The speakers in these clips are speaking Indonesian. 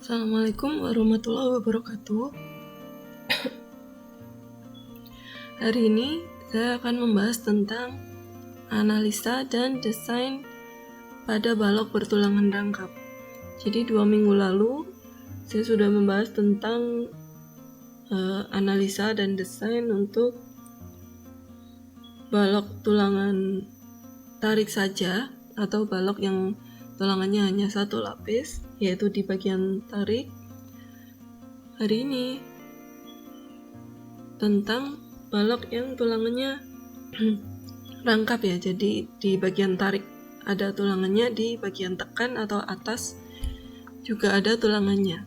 Assalamualaikum warahmatullahi wabarakatuh. Hari ini saya akan membahas tentang analisa dan desain pada balok bertulangan rangkap. Jadi 2 minggu lalu saya sudah membahas tentang analisa dan desain untuk balok tulangan tarik saja atau balok yang tulangannya hanya satu lapis, yaitu di bagian tarik. Hari ini tentang balok yang tulangannya rangkap ya, jadi di bagian tarik ada tulangannya, di bagian tekan atau atas juga ada tulangannya.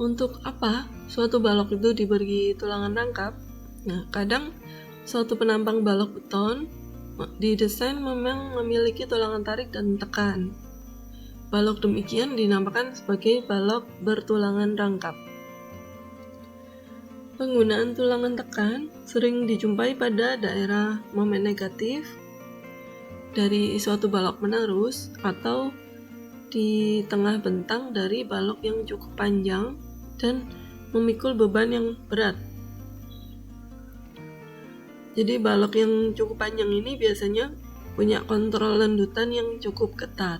Untuk apa suatu balok itu diberi tulangan rangkap? Nah, kadang suatu penampang balok beton didesain memang memiliki tulangan tarik dan tekan. Balok demikian dinamakan sebagai balok bertulangan rangkap. Penggunaan tulangan tekan sering dijumpai pada daerah momen negatif dari suatu balok menerus atau di tengah bentang dari balok yang cukup panjang dan memikul beban yang berat. Jadi balok yang cukup panjang ini biasanya punya kontrol lendutan yang cukup ketat.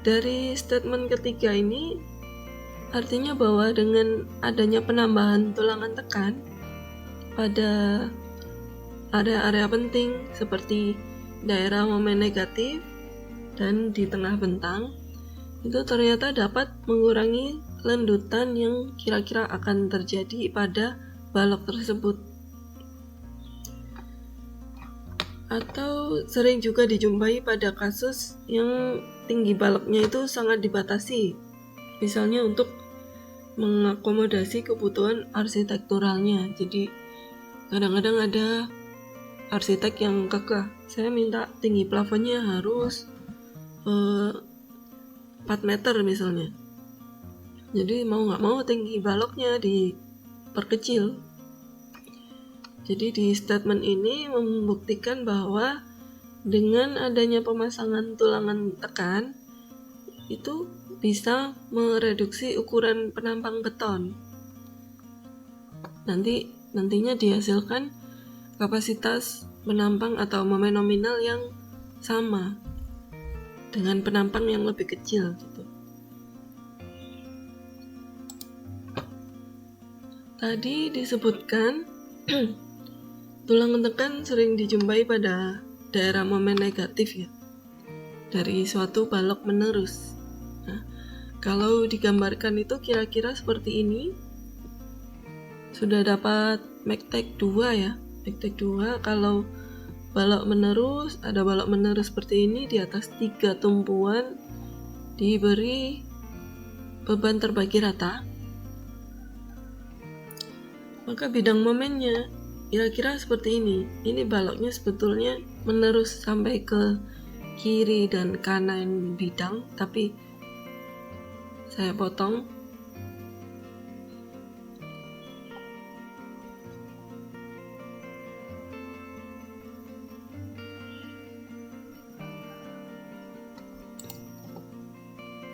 Dari statement ketiga ini artinya bahwa dengan adanya penambahan tulangan tekan pada area-area penting seperti daerah momen negatif dan di tengah bentang, itu ternyata dapat mengurangi lendutan yang kira-kira akan terjadi pada balok tersebut. Atau sering juga dijumpai pada kasus yang tinggi baloknya itu sangat dibatasi, misalnya untuk mengakomodasi kebutuhan arsitekturalnya. Jadi kadang-kadang ada arsitek yang kekeh, saya minta tinggi plafonnya harus 4 meter misalnya, jadi mau nggak mau tinggi baloknya diperkecil. Jadi di statement ini membuktikan bahwa dengan adanya pemasangan tulangan tekan itu bisa mereduksi ukuran penampang beton. Nantinya dihasilkan kapasitas penampang atau momen nominal yang sama dengan penampang yang lebih kecil gitu. Tadi disebutkan tulangan tekan sering dijumpai pada daerah momen negatif ya, dari suatu balok menerus. Nah, kalau digambarkan itu kira-kira seperti ini. Sudah dapat MACTEC 2 ya. MACTEC 2 kalau balok menerus, ada balok menerus seperti ini, di atas 3 tumpuan diberi beban terbagi rata. Maka bidang momennya kira-kira seperti ini. Ini baloknya sebetulnya menerus sampai ke kiri dan kanan bidang, tapi saya potong.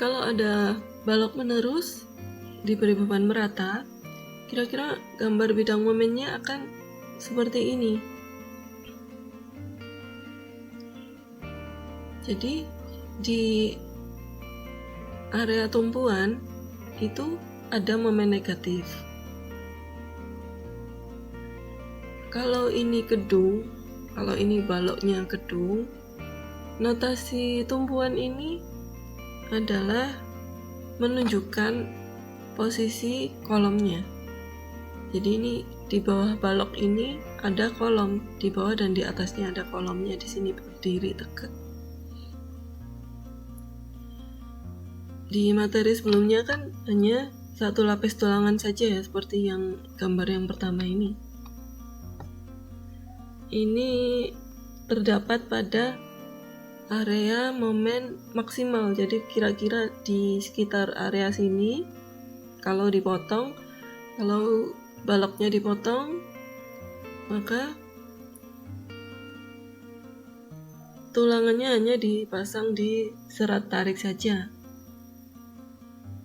Kalau ada balok menerus diberi beban merata, kira-kira gambar bidang momennya akan seperti ini. Jadi di area tumpuan itu ada momen negatif. Kalau ini gedung, kalau ini baloknya gedung, notasi tumpuan ini adalah menunjukkan posisi kolomnya. Jadi ini di bawah balok ini ada kolom, di bawah dan di atasnya ada kolomnya, di sini berdiri tegak. Di materi sebelumnya kan hanya satu lapis tulangan saja ya, seperti yang gambar yang pertama ini. Ini terdapat pada area momen maksimal, jadi kira-kira di sekitar area sini. Kalau dipotong, kalau baloknya dipotong, maka tulangannya hanya dipasang di serat tarik saja.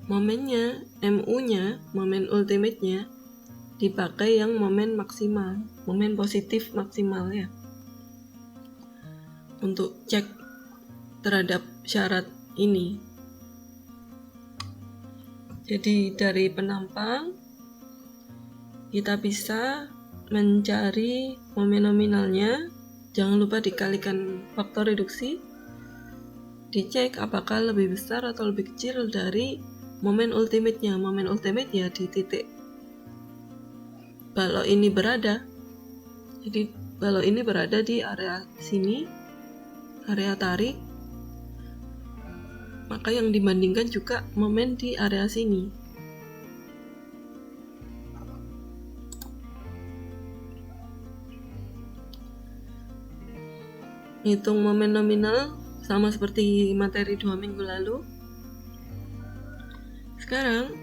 Momennya, MU-nya, momen ultimate-nya dipakai yang momen maksimal, momen positif maksimal ya, untuk cek terhadap syarat ini. Jadi dari penampang kita bisa mencari momen nominalnya. Jangan lupa dikalikan faktor reduksi, dicek apakah lebih besar atau lebih kecil dari momen ultimate-nya. Momen ultimate ya di titik balok ini berada. Jadi balok ini berada di area sini, area tarik, maka yang dibandingkan juga momen di area sini. Hitung momen nominal sama seperti materi 2 minggu lalu. Sekarang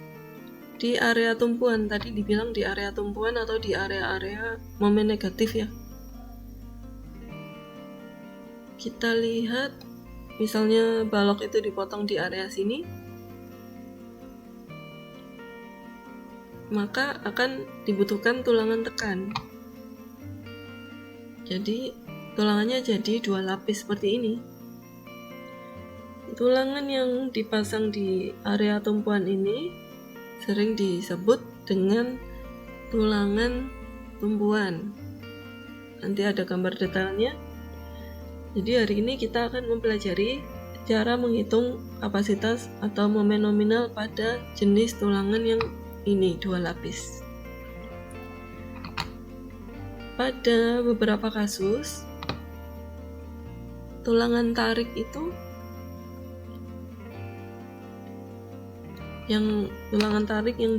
di area tumpuan, tadi dibilang di area tumpuan atau di area-area momen negatif ya. Kita lihat misalnya balok itu dipotong di area sini, maka akan dibutuhkan tulangan tekan. Jadi tulangannya jadi 2 lapis seperti ini. Tulangan yang dipasang di area tumpuan ini sering disebut dengan tulangan tumpuan. Nanti ada gambar detailnya. Jadi hari ini kita akan mempelajari cara menghitung kapasitas atau momen nominal pada jenis tulangan yang ini 2 lapis. Pada beberapa kasus, tulangan tarik itu yang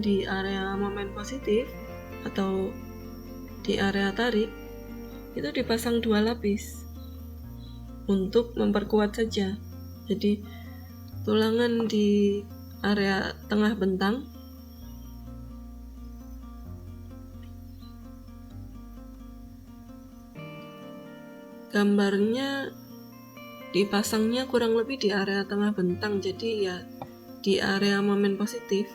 di area momen positif atau di area tarik itu dipasang 2 lapis untuk memperkuat saja. Jadi tulangan di area tengah bentang gambarnya dipasangnya kurang lebih di area tengah bentang. Jadi ya di area momen positif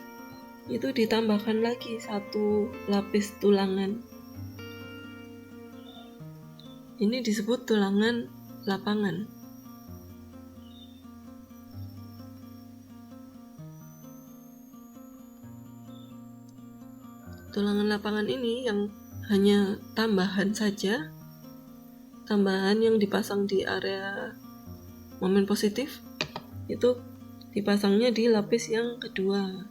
itu ditambahkan lagi 1 lapis tulangan. Ini disebut tulangan lapangan. Tulangan lapangan ini yang hanya tambahan saja, tambahan yang dipasang di area momen positif itu dipasangnya di lapis yang kedua.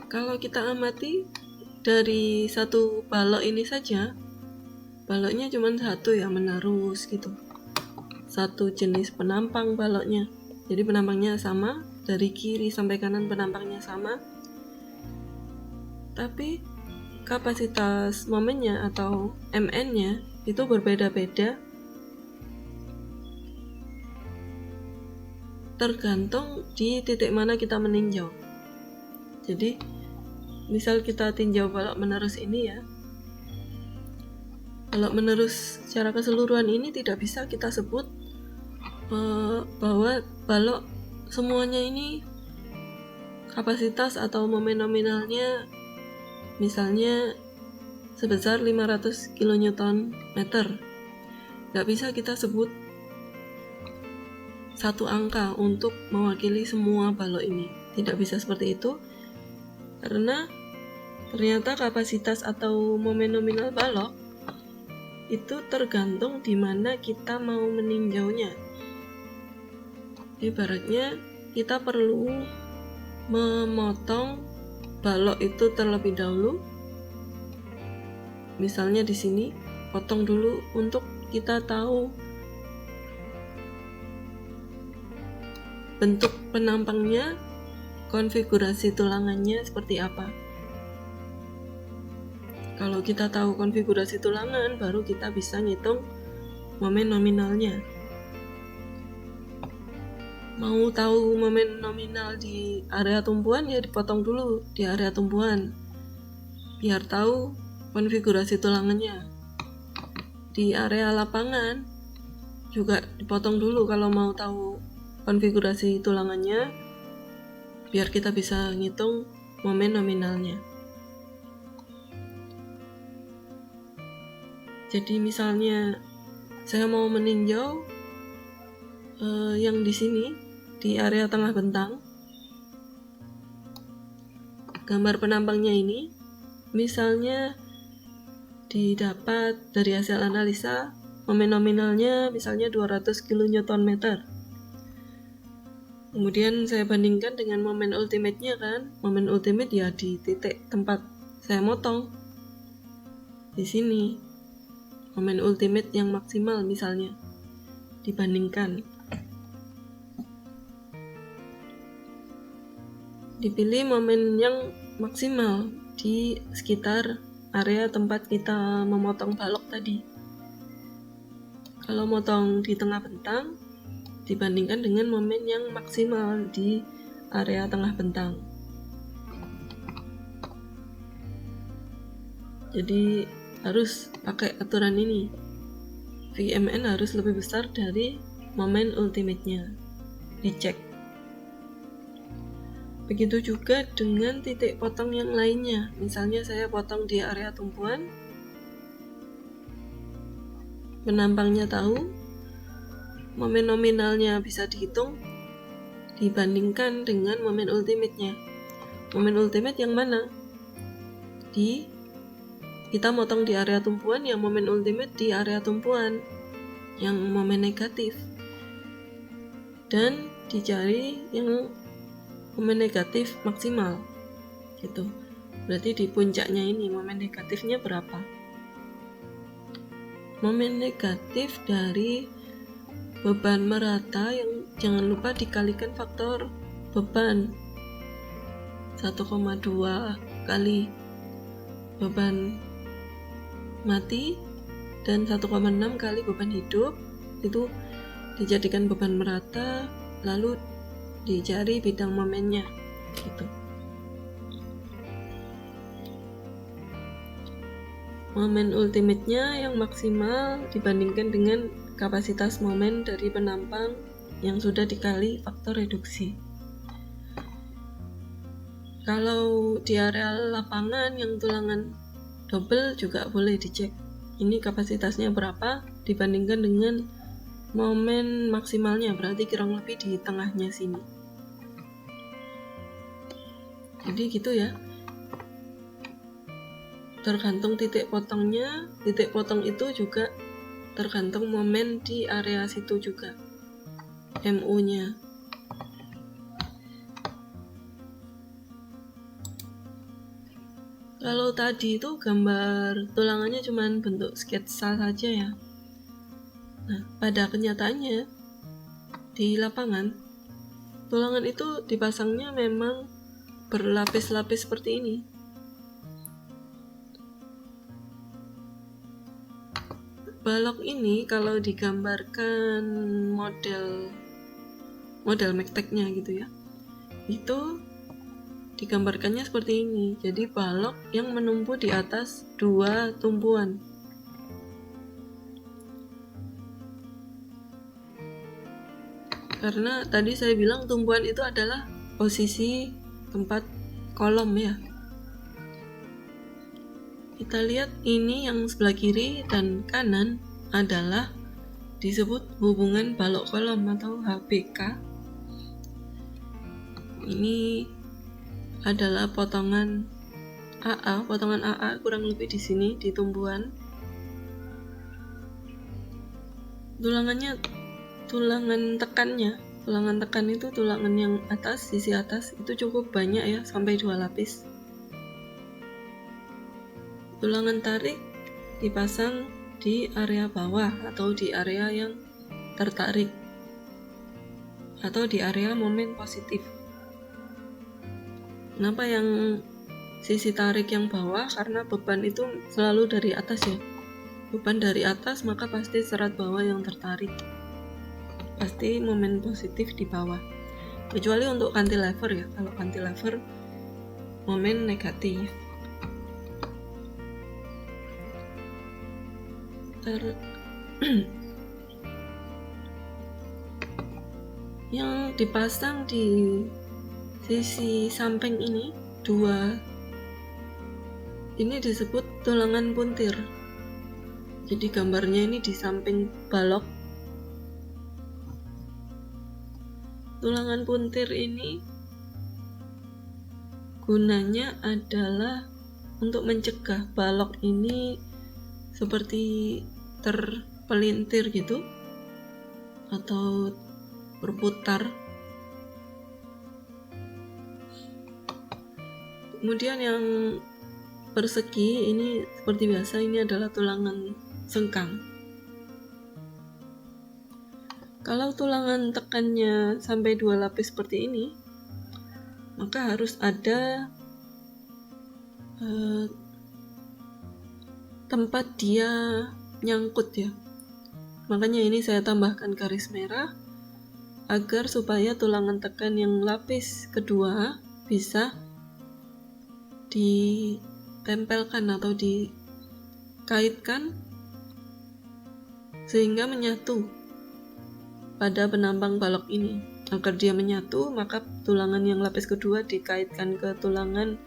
Kalau kita amati dari satu balok ini saja, baloknya cuma satu ya, menerus gitu. Satu jenis penampang baloknya. Jadi penampangnya sama, dari kiri sampai kanan penampangnya sama. Tapi kapasitas momennya atau MN-nya itu berbeda-beda tergantung di titik mana kita meninjau. Jadi misal kita tinjau balok menerus ini ya, balok menerus secara keseluruhan ini tidak bisa kita sebut bahwa balok semuanya ini kapasitas atau momen nominalnya misalnya sebesar 500 kN. Nggak bisa kita sebut satu angka untuk mewakili semua balok ini. Tidak bisa seperti itu, karena ternyata kapasitas atau momen nominal balok itu tergantung di mana kita mau meninjaunya. Ibaratnya kita perlu memotong balok itu terlebih dahulu. Misalnya di sini potong dulu untuk kita tahu bentuk penampangnya, konfigurasi tulangannya seperti apa. Kalau kita tahu konfigurasi tulangan, baru kita bisa ngitung momen nominalnya. Mau tahu momen nominal di area tumpuan ya dipotong dulu di area tumpuan. biar tahu konfigurasi tulangannya. Di area lapangan juga dipotong dulu kalau mau tahu konfigurasi tulangannya, biar kita bisa ngitung momen nominalnya. Jadi misalnya saya mau meninjau yang di sini di area tengah bentang, gambar penampangnya ini misalnya didapat dari hasil analisa momen nominalnya misalnya 200 kN. Kemudian saya bandingkan dengan momen ultimate-nya kan. Momen ultimate ya di titik tempat saya motong. Di sini momen ultimate yang maksimal misalnya dibandingkan. Dipilih momen yang maksimal di sekitar area tempat kita memotong balok tadi. Kalau motong di tengah bentang dibandingkan dengan momen yang maksimal di area tengah bentang. Jadi harus pakai aturan ini. VMN harus lebih besar dari momen ultimate-nya. Dicek. Begitu juga dengan titik potong yang lainnya. Misalnya saya potong di area tumpuan, penampangnya tahu, momen nominalnya bisa dihitung dibandingkan dengan momen ultimate-nya. Momen ultimate yang mana? Kita motong di area tumpuan, yang momen ultimate di area tumpuan, yang momen negatif. Dan dicari yang momen negatif maksimal gitu. Berarti di puncaknya ini momen negatifnya berapa? Momen negatif dari beban merata yang jangan lupa dikalikan faktor beban 1,2 kali beban mati dan 1,6 kali beban hidup, itu dijadikan beban merata, lalu dicari bidang momennya gitu. Momen ultimate-nya yang maksimal dibandingkan dengan kapasitas momen dari penampang yang sudah dikali faktor reduksi. Kalau di area lapangan yang tulangan double juga boleh dicek ini kapasitasnya berapa dibandingkan dengan momen maksimalnya, berarti kurang lebih di tengahnya sini. Jadi gitu ya, tergantung titik potongnya. Titik potong itu juga tergantung momen di area situ juga, MU nya. Kalau tadi itu gambar tulangannya cuma bentuk sketsa saja ya. Nah, pada kenyataannya di lapangan tulangan itu dipasangnya memang berlapis-lapis seperti ini. Balok ini kalau digambarkan model magteknya gitu ya, itu digambarkannya seperti ini. Jadi balok yang menumpu di atas dua tumpuan. Karena tadi saya bilang tumpuan itu adalah posisi tempat kolom ya. Kita lihat ini yang sebelah kiri dan kanan adalah disebut hubungan balok kolom atau HBK. Ini adalah potongan AA kurang lebih di sini di tumbuhan. Tulangan tekan itu tulangan yang atas, sisi atas itu cukup banyak ya, sampai 2 lapis. Tulangan tarik dipasang di area bawah atau di area yang tertarik atau di area momen positif. Kenapa yang sisi tarik yang bawah? Karena beban itu selalu dari atas ya. Beban dari atas maka pasti serat bawah yang tertarik. Pasti momen positif di bawah. Kecuali untuk cantilever ya. Kalau cantilever momen negatif. yang dipasang di sisi samping ini dua, ini disebut tulangan puntir. Jadi gambarnya ini di samping balok. Tulangan puntir ini gunanya adalah untuk mencegah balok ini seperti terpelintir gitu atau berputar. Kemudian yang persegi ini seperti biasa, ini adalah tulangan sengkang. Kalau tulangan tekannya sampai 2 lapis seperti ini, maka harus ada tempat dia nyangkut ya. Makanya ini saya tambahkan garis merah agar supaya tulangan tekan yang lapis kedua bisa ditempelkan atau dikaitkan sehingga menyatu pada penambang balok ini. Agar dia menyatu, maka tulangan yang lapis kedua dikaitkan ke tulangan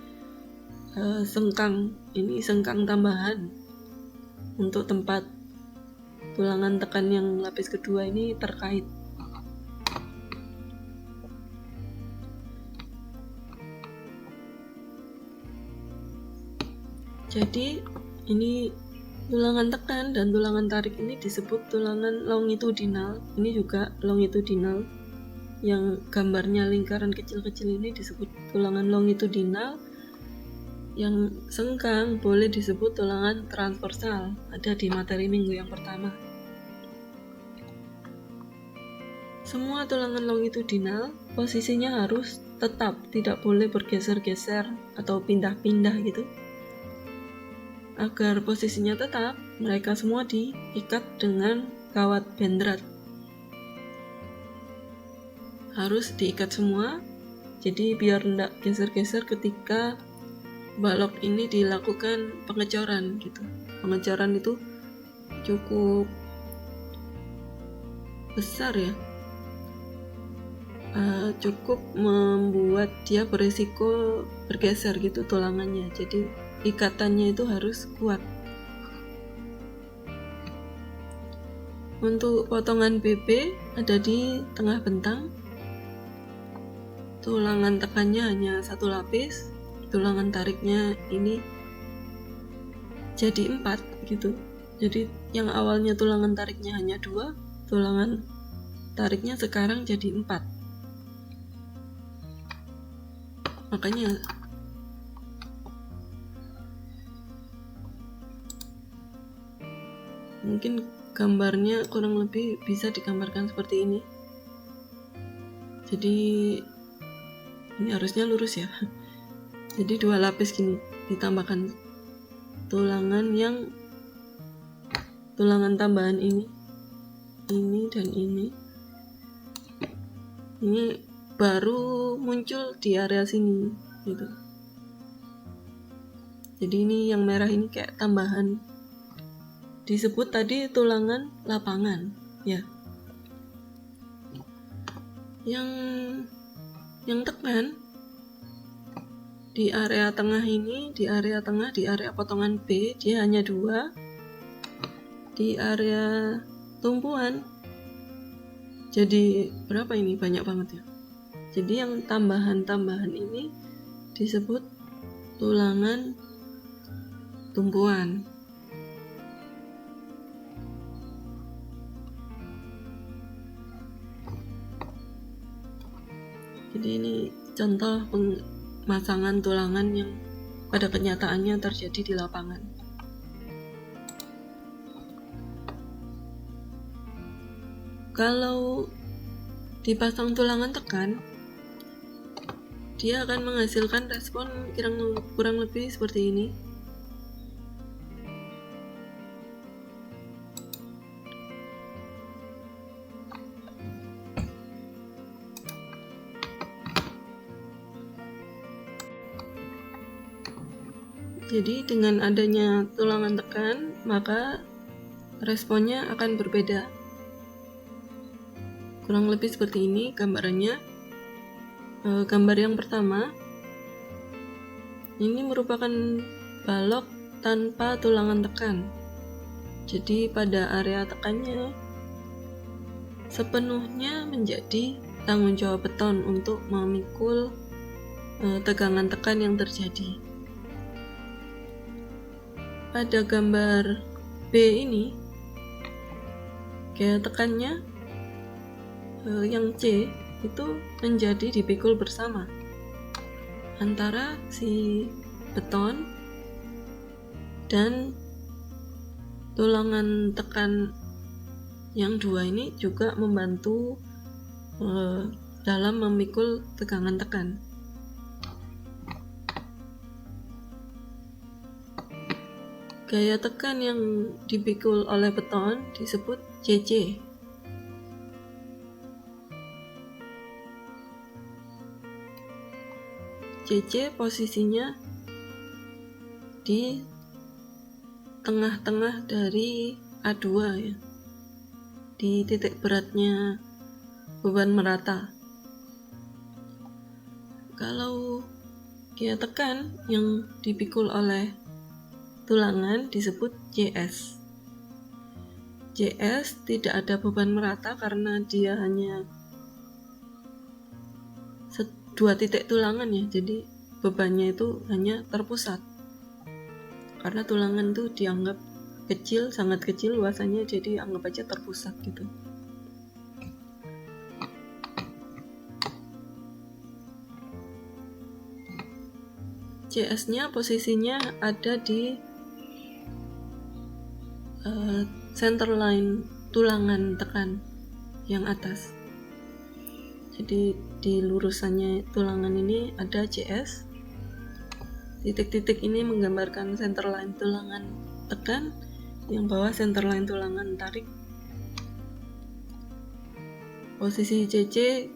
sengkang. Ini sengkang tambahan untuk tempat tulangan tekan yang lapis kedua ini terkait. Jadi ini tulangan tekan dan tulangan tarik ini disebut tulangan longitudinal. Ini juga longitudinal. Yang gambarnya lingkaran kecil-kecil ini disebut tulangan longitudinal. Yang sengkang boleh disebut tulangan transversal. Ada di materi minggu yang pertama. Semua tulangan longitudinal posisinya harus tetap, tidak boleh bergeser-geser atau pindah-pindah gitu. Agar posisinya tetap, mereka semua diikat dengan kawat bendrat. Harus diikat semua, jadi biar tidak geser-geser ketika balok ini dilakukan pengecoran gitu. Pengecoran itu cukup besar ya, cukup membuat dia berisiko bergeser gitu tulangannya. Jadi ikatannya itu harus kuat. Untuk potongan BB ada di tengah bentang. Tulangan tekannya hanya 1 lapis. Tulangan tariknya ini jadi 4 gitu. Jadi yang awalnya tulangan tariknya hanya 2, tulangan tariknya sekarang jadi 4. Makanya mungkin gambarnya kurang lebih bisa digambarkan seperti ini. Jadi ini harusnya lurus ya. Jadi 2 lapis gini, ditambahkan tulangan tambahan ini dan ini. Ini baru muncul di area sini gitu. Jadi ini yang merah ini kayak tambahan. Disebut tadi tulangan lapangan ya. Yang tekan di area tengah ini, di area potongan B dia hanya 2. Di area tumpuan jadi berapa ini? Banyak banget ya. Jadi yang tambahan ini disebut tulangan tumpuan. Jadi ini contoh pemasangan tulangan yang pada kenyataannya terjadi di lapangan. Kalau dipasang tulangan tekan, dia akan menghasilkan respon kurang lebih seperti ini. Jadi dengan adanya tulangan tekan, maka responnya akan berbeda. Kurang lebih seperti ini gambarannya. Gambar yang pertama ini merupakan balok tanpa tulangan tekan. Jadi pada area tekannya sepenuhnya menjadi tanggung jawab beton untuk memikul tegangan tekan yang terjadi. Pada gambar B ini, gaya tekannya yang C itu menjadi dipikul bersama antara si beton dan tulangan tekan yang dua ini juga membantu dalam memikul tegangan tekan. Gaya tekan yang dipikul oleh beton disebut CC. CC posisinya di tengah-tengah dari A2 ya, di titik beratnya beban merata. Kalau gaya tekan yang dipikul oleh tulangan disebut JS. JS tidak ada beban merata karena dia hanya dua titik tulangan ya, jadi bebannya itu hanya terpusat. Karena tulangan itu dianggap kecil, sangat kecil luasannya, jadi anggap aja terpusat gitu. JS-nya posisinya ada di center line tulangan tekan yang atas. Jadi di lurusannya tulangan ini ada JS. Titik-titik ini menggambarkan center line tulangan tekan, yang bawah center line tulangan tarik. Posisi CC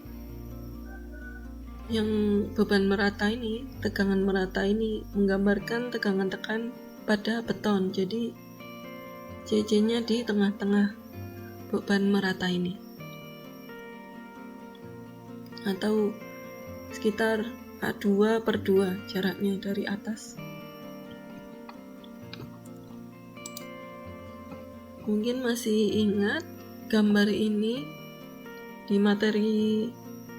yang beban merata ini, tegangan merata ini menggambarkan tegangan tekan pada beton. Jadi CC-nya di tengah-tengah beban merata ini, atau sekitar A2/2 jaraknya dari atas. Mungkin masih ingat gambar ini di materi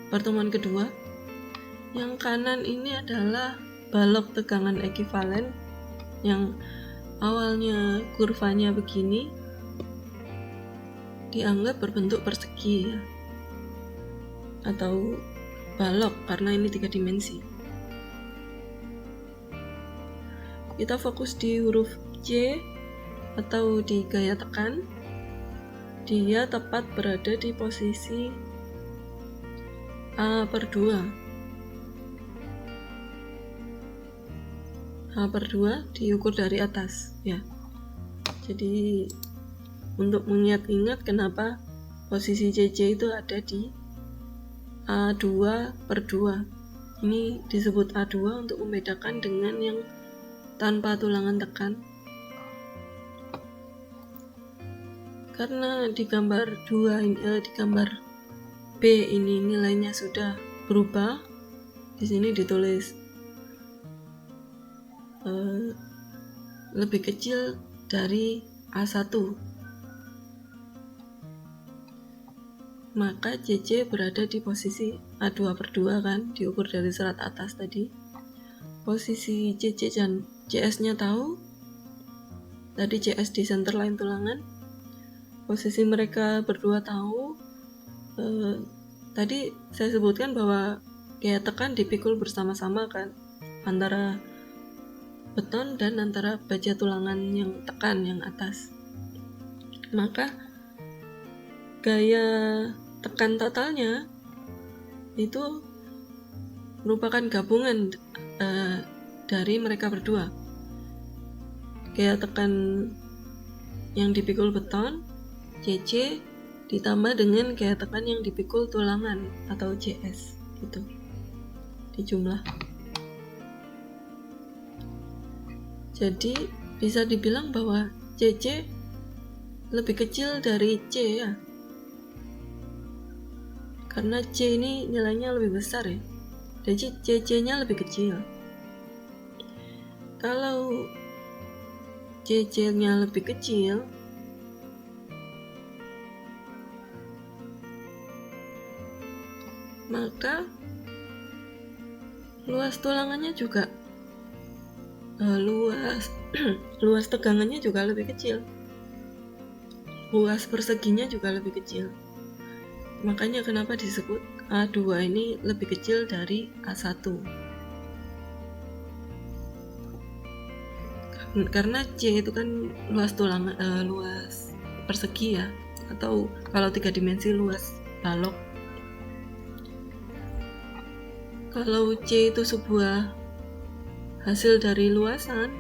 pertemuan kedua. Yang kanan ini adalah balok tegangan ekivalen yang awalnya kurvanya begini, dianggap berbentuk persegi ya, atau balok karena ini 3 dimensi. Kita fokus di huruf C atau di gaya tekan. Dia tepat berada di posisi A/2. A/2 diukur dari atas ya. Jadi untuk mengingat-ingat kenapa posisi CC itu ada di A2/2. Ini disebut A2 untuk membedakan dengan yang tanpa tulangan tekan. Karena di gambar di gambar B ini nilainya sudah berubah. Di sini ditulis lebih kecil dari A1. Maka CC berada di posisi A2/2 kan, diukur dari serat atas tadi. Posisi CC dan CS-nya tahu. Tadi CS di center line tulangan. Posisi mereka berdua tahu. Tadi saya sebutkan bahwa gaya tekan dipikul bersama-sama kan, antara beton dan antara baja tulangan yang tekan yang atas. Maka gaya tekan totalnya itu merupakan gabungan dari mereka berdua. Gaya tekan yang dipikul beton CC ditambah dengan gaya tekan yang dipikul tulangan atau JS gitu, dijumlah. Jadi bisa dibilang bahwa CC lebih kecil dari C ya, karena C ini nilainya lebih besar ya, jadi CC-nya lebih kecil. Kalau CC-nya lebih kecil, maka luas tulangannya juga luas tegangannya juga lebih kecil, luas perseginya juga lebih kecil. Makanya kenapa disebut A2 ini lebih kecil dari A1, karena C itu kan luas luas persegi ya, atau kalau 3 dimensi luas balok. Kalau C itu sebuah hasil dari luasan,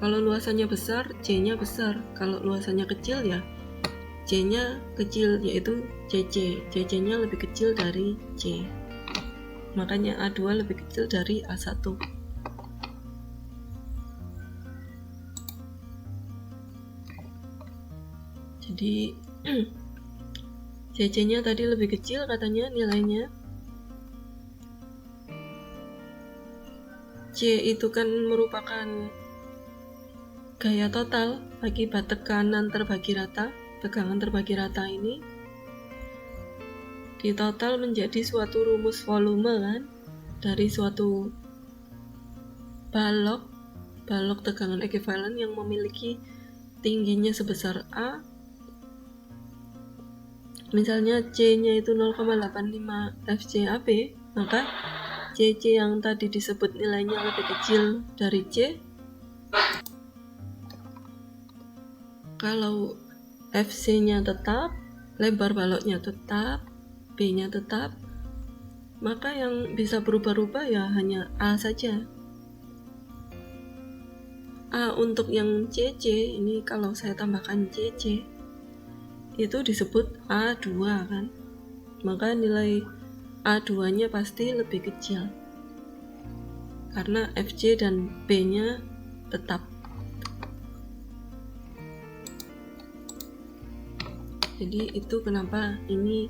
kalau luasannya besar, C-nya besar. Kalau luasannya kecil ya C-nya kecil, yaitu CC. CC-nya lebih kecil dari C. Makanya A2 lebih kecil dari A1. Jadi CC-nya tadi lebih kecil katanya nilainya. C itu kan merupakan gaya total akibat tekanan terbagi rata. Tegangan terbagi rata ini ditotal menjadi suatu rumus volume kan, dari suatu balok tegangan ekuivalen yang memiliki tingginya sebesar A. Misalnya C-nya itu 0,85 FCAB, maka CC yang tadi disebut nilainya lebih kecil dari C. Kalau FC-nya tetap, lebar baloknya tetap, B-nya tetap, maka yang bisa berubah-ubah ya hanya A saja. A untuk yang CC ini, kalau saya tambahkan CC, itu disebut A2 kan, maka nilai A2 nya pasti lebih kecil karena FC dan B nya tetap. Jadi itu kenapa ini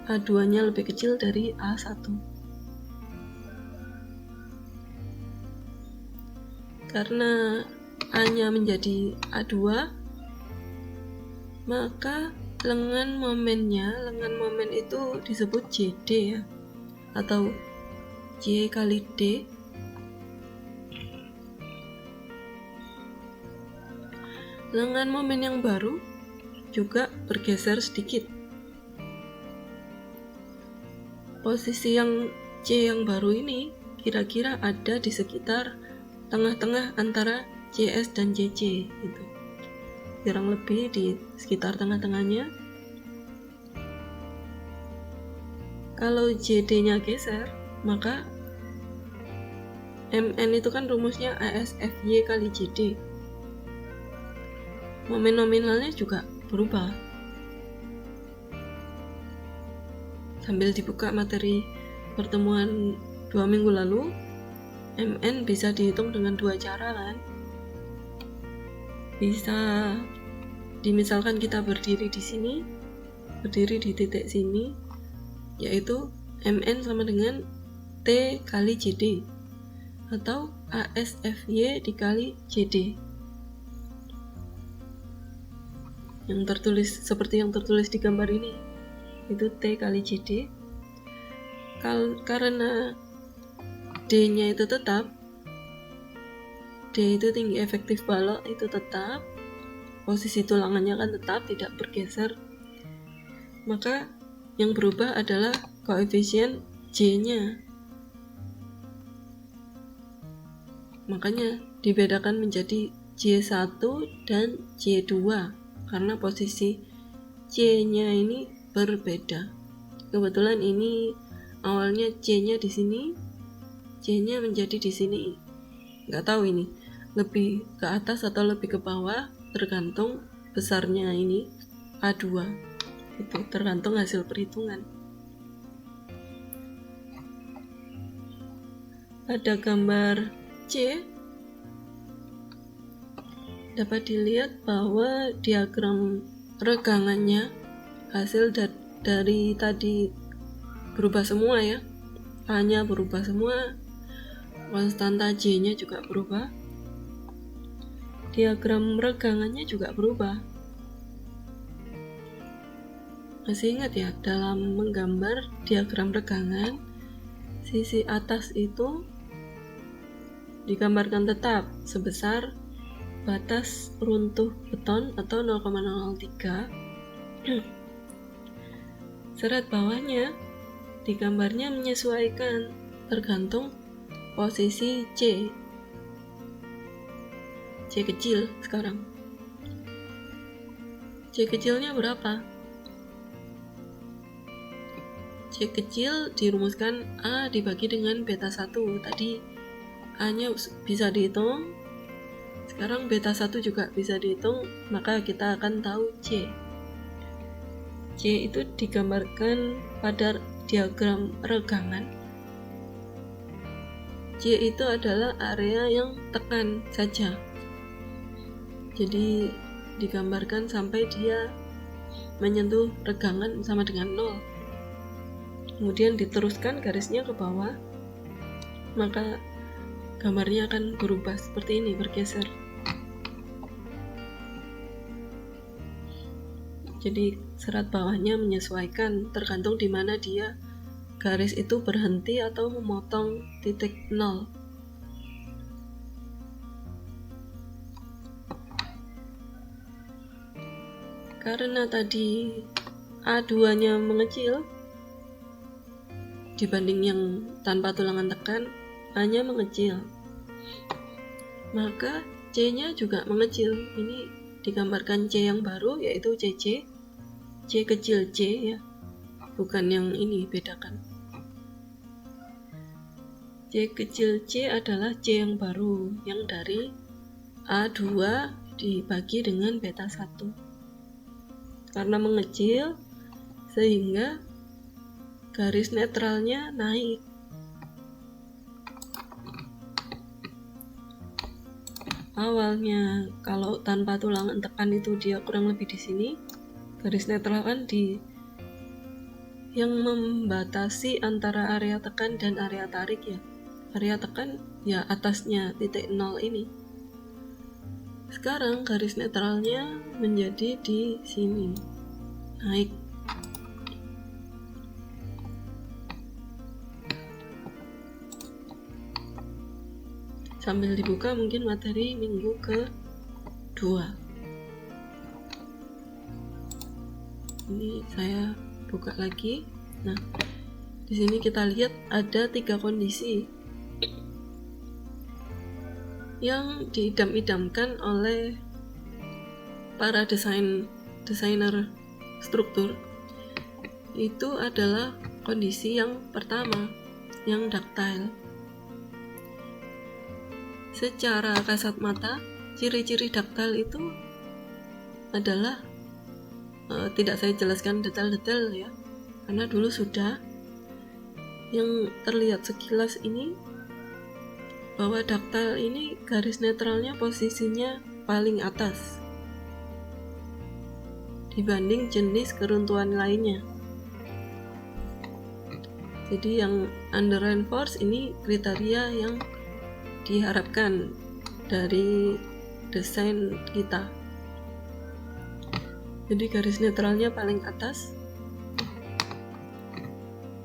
A2 nya lebih kecil dari A1, karena A nya menjadi A2, maka lengan momen itu disebut JD ya, atau J kali D. Lengan momen yang baru juga bergeser sedikit. Posisi yang C yang baru ini kira-kira ada di sekitar tengah-tengah antara CS dan CC gitu. Kurang lebih di sekitar tengah-tengahnya. Kalau JD-nya geser, maka MN itu kan rumusnya ASFY kali JD. Momen nominalnya juga berubah. Sambil dibuka materi pertemuan 2 minggu lalu, MN bisa dihitung dengan 2 cara kan. Bisa misalkan kita berdiri di sini, berdiri di titik sini, yaitu MN sama dengan T kali JD, atau ASFY dikali JD. Yang tertulis seperti yang tertulis di gambar ini, itu T kali JD. Karena D-nya itu tetap, D itu tinggi efektif balok itu tetap, posisi tulangannya kan tetap, tidak bergeser, maka yang berubah adalah koefisien J-nya. Makanya dibedakan menjadi J1 dan J2 karena posisi C-nya ini berbeda. Kebetulan ini awalnya C-nya di sini, C-nya menjadi di sini. Nggak tahu ini lebih ke atas atau lebih ke bawah, tergantung besarnya ini A2. Itu tergantung hasil perhitungan. Pada gambar C, dapat dilihat bahwa diagram regangannya hasil dari tadi berubah semua ya. A-nya berubah semua, konstanta J-nya juga berubah, diagram regangannya juga berubah. Masih ingat ya, dalam menggambar diagram regangan, sisi atas itu digambarkan tetap sebesar batas runtuh beton atau 0,03. Serat bawahnya digambarnya menyesuaikan tergantung posisi C kecil sekarang. C kecilnya berapa? C kecil dirumuskan A dibagi dengan beta 1. Tadi A nya bisa dihitung, sekarang beta 1 juga bisa dihitung, maka kita akan tahu C. C itu digambarkan pada diagram regangan. C itu adalah area yang tekan saja. Jadi digambarkan sampai dia menyentuh regangan sama dengan 0. Kemudian diteruskan garisnya ke bawah, maka gambarnya akan berubah seperti ini, bergeser. Jadi serat bawahnya menyesuaikan tergantung di mana dia garis itu berhenti atau memotong titik 0. Karena tadi A2-nya mengecil dibanding yang tanpa tulangan tekan, A-nya mengecil, maka C-nya juga mengecil. Ini digambarkan C yang baru, yaitu CC, C kecil C ya, bukan yang ini, bedakan. C kecil C adalah C yang baru, yang dari A2 dibagi dengan beta 1. Karena mengecil, sehingga garis netralnya naik. Awalnya kalau tanpa tulangan tekan itu dia kurang lebih di sini. Garis netral kan di yang membatasi antara area tekan dan area tarik ya. Area tekan ya atasnya titik 0 ini. Sekarang garis netralnya menjadi di sini, naik. Sambil dibuka mungkin materi minggu ke-2. Ini saya buka lagi. Nah, di sini kita lihat ada 3 kondisi yang diidam-idamkan oleh para desainer struktur. Itu adalah kondisi yang pertama, yang ductile. Secara kasat mata, ciri-ciri ductile itu adalah tidak saya jelaskan detail-detail ya, karena dulu sudah. Yang terlihat sekilas ini bahwa ductile ini garis netralnya posisinya paling atas dibanding jenis keruntuhan lainnya. Jadi yang under reinforce ini kriteria yang diharapkan dari desain kita. Jadi garis netralnya paling atas.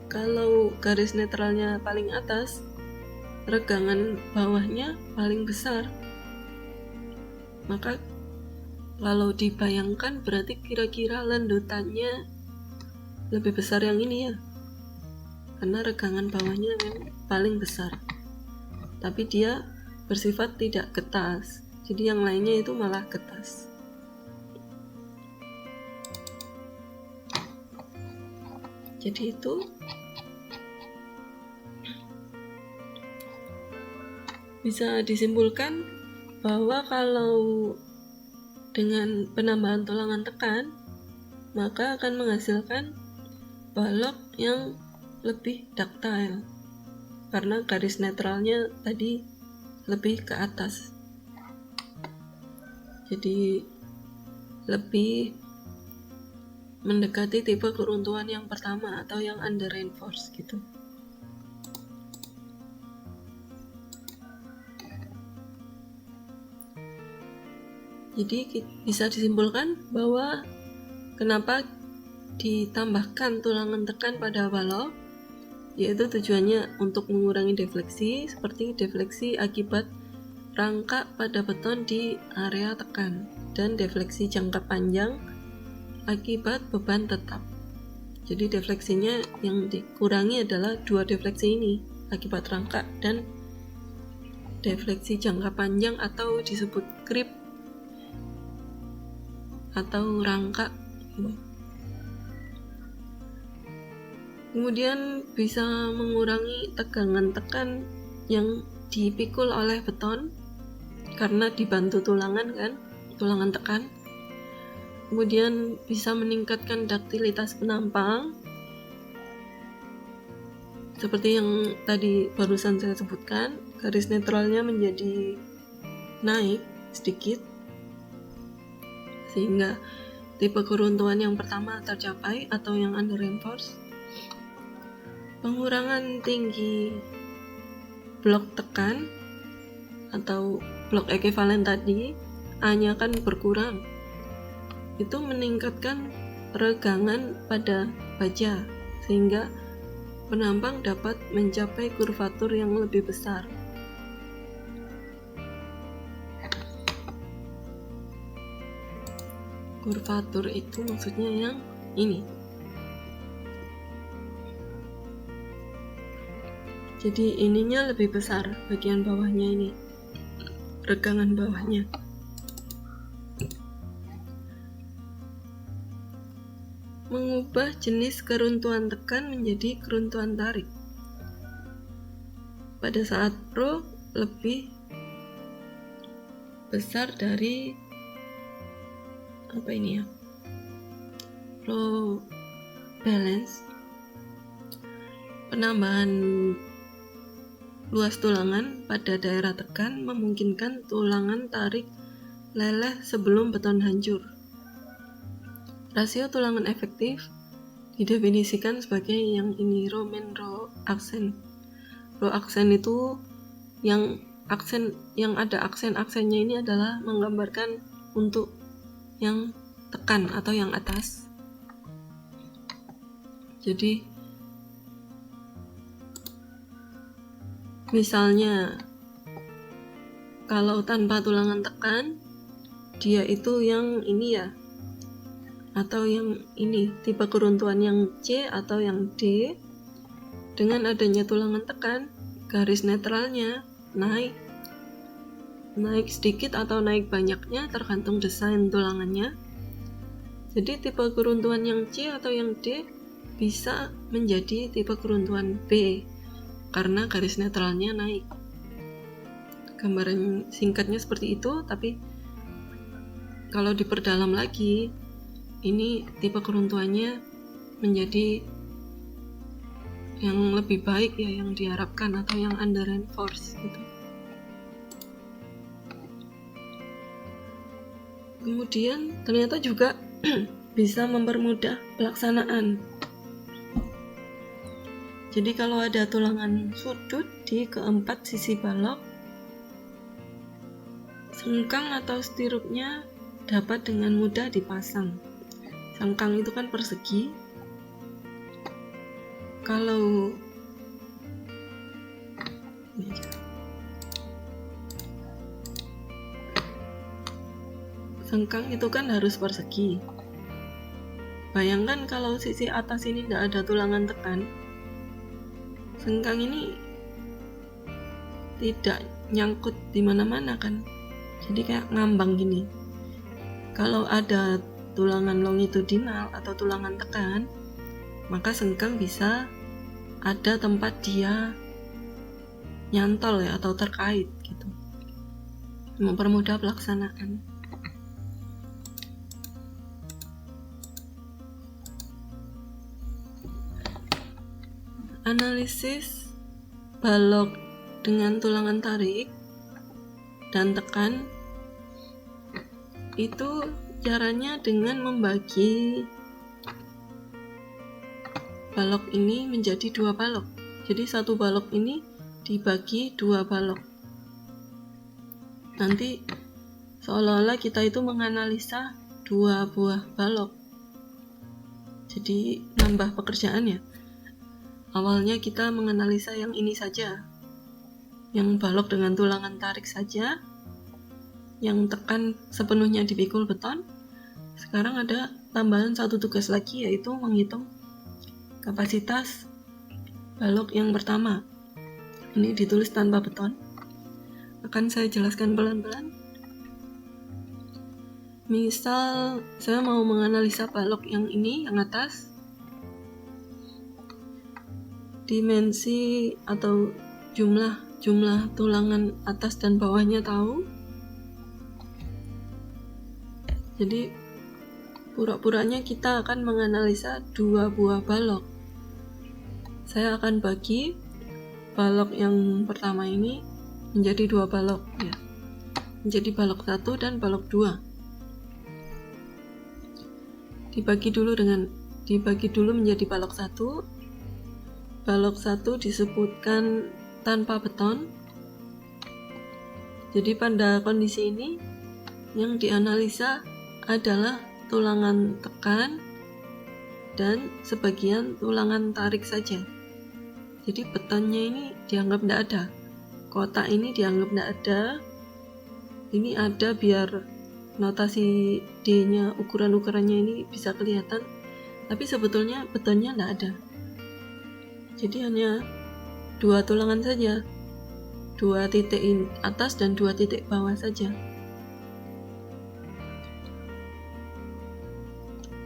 Kalau garis netralnya paling atas, regangan bawahnya paling besar. Maka kalau dibayangkan berarti kira-kira landutannya lebih besar yang ini ya, karena regangan bawahnya yang paling besar. Tapi dia bersifat tidak getas, jadi yang lainnya itu malah getas. Jadi itu bisa disimpulkan bahwa kalau dengan penambahan tulangan tekan, maka akan menghasilkan balok yang lebih ductile karena garis netralnya tadi lebih ke atas. Jadi lebih mendekati tipe keruntuhan yang pertama atau yang under reinforced gitu. Jadi bisa disimpulkan bahwa kenapa ditambahkan tulangan tekan pada balok, yaitu tujuannya untuk mengurangi defleksi, seperti defleksi akibat rangka pada beton di area tekan dan defleksi jangka panjang akibat beban tetap. Jadi defleksinya yang dikurangi adalah dua defleksi ini, akibat rangka dan defleksi jangka panjang atau disebut creep atau rangka. Kemudian bisa mengurangi tegangan tekan yang dipikul oleh beton karena dibantu tulangan tekan. Kemudian bisa meningkatkan duktilitas penampang seperti yang tadi barusan saya sebutkan, garis netralnya menjadi naik sedikit sehingga tipe keruntuhan yang pertama tercapai atau yang under reinforced. Pengurangan tinggi blok tekan atau blok ekivalen tadi A-nya kan berkurang, itu meningkatkan regangan pada baja sehingga penampang dapat mencapai kurvatur yang lebih besar. Kurvatur itu maksudnya yang ini. Jadi ininya lebih besar, bagian bawahnya ini, regangan bawahnya. Mengubah jenis keruntuhan tekan menjadi keruntuhan tarik. Pada saat pro lebih besar dari pro balance, penambahan luas tulangan pada daerah tekan memungkinkan tulangan tarik leleh sebelum beton hancur. Rasio tulangan efektif didefinisikan sebagai yang ini, Roman row aksen. Row aksen itu yang ada aksen-aksennya ini adalah menggambarkan untuk yang tekan atau yang atas. Jadi misalnya kalau tanpa tulangan tekan dia itu yang ini ya, atau yang ini tipe keruntuhan yang C atau yang D. Dengan adanya tulangan tekan, garis netralnya naik sedikit atau naik banyaknya tergantung desain tulangannya. Jadi tipe keruntuhan yang C atau yang D bisa menjadi tipe keruntuhan B karena garis netralnya naik. Gambaran singkatnya seperti itu, tapi kalau diperdalam lagi, ini tipe keruntuhannya menjadi yang lebih baik ya, yang diharapkan atau yang under reinforced gitu. Kemudian ternyata juga bisa mempermudah pelaksanaan. Jadi kalau ada tulangan sudut di keempat sisi balok, sengkang atau stirupnya dapat dengan mudah dipasang. Sengkang itu kan persegi. Kalau sengkang itu kan harus persegi. Bayangkan kalau sisi atas ini tidak ada tulangan tekan, sengkang ini tidak nyangkut di mana-mana kan, jadi kayak ngambang gini. Kalau ada tulangan longitudinal atau tulangan tekan, maka sengkang bisa ada tempat dia nyantol ya atau terkait gitu, mempermudah pelaksanaan. Analisis balok dengan tulangan tarik dan tekan itu caranya dengan membagi balok ini menjadi 2 balok. Jadi satu balok ini dibagi 2 balok. Nanti seolah-olah kita itu menganalisa 2 buah balok. Jadi nambah pekerjaan ya. Awalnya kita menganalisa yang ini saja, yang balok dengan tulangan tarik saja, yang tekan sepenuhnya dipikul beton. Sekarang ada tambahan satu tugas lagi, yaitu menghitung kapasitas balok yang pertama. Ini ditulis tanpa beton. Akan saya jelaskan pelan-pelan. Misal saya mau menganalisa balok yang ini, yang atas. Dimensi atau jumlah tulangan atas dan bawahnya tahu. Jadi pura-puranya kita akan menganalisa 2 buah balok. Saya akan bagi balok yang pertama ini menjadi 2 balok ya. Menjadi balok 1 dan balok 2. Dibagi dulu menjadi balok 1. Balok 1 disebutkan tanpa beton. Jadi pada kondisi ini yang dianalisa adalah tulangan tekan dan sebagian tulangan tarik saja. Jadi betonnya ini dianggap tidak ada, kotak ini dianggap tidak ada. Ini ada biar notasi D-nya, ukuran-ukurannya ini bisa kelihatan, tapi sebetulnya betonnya tidak ada. Jadi hanya 2 tulangan saja, 2 titik atas dan 2 titik bawah saja.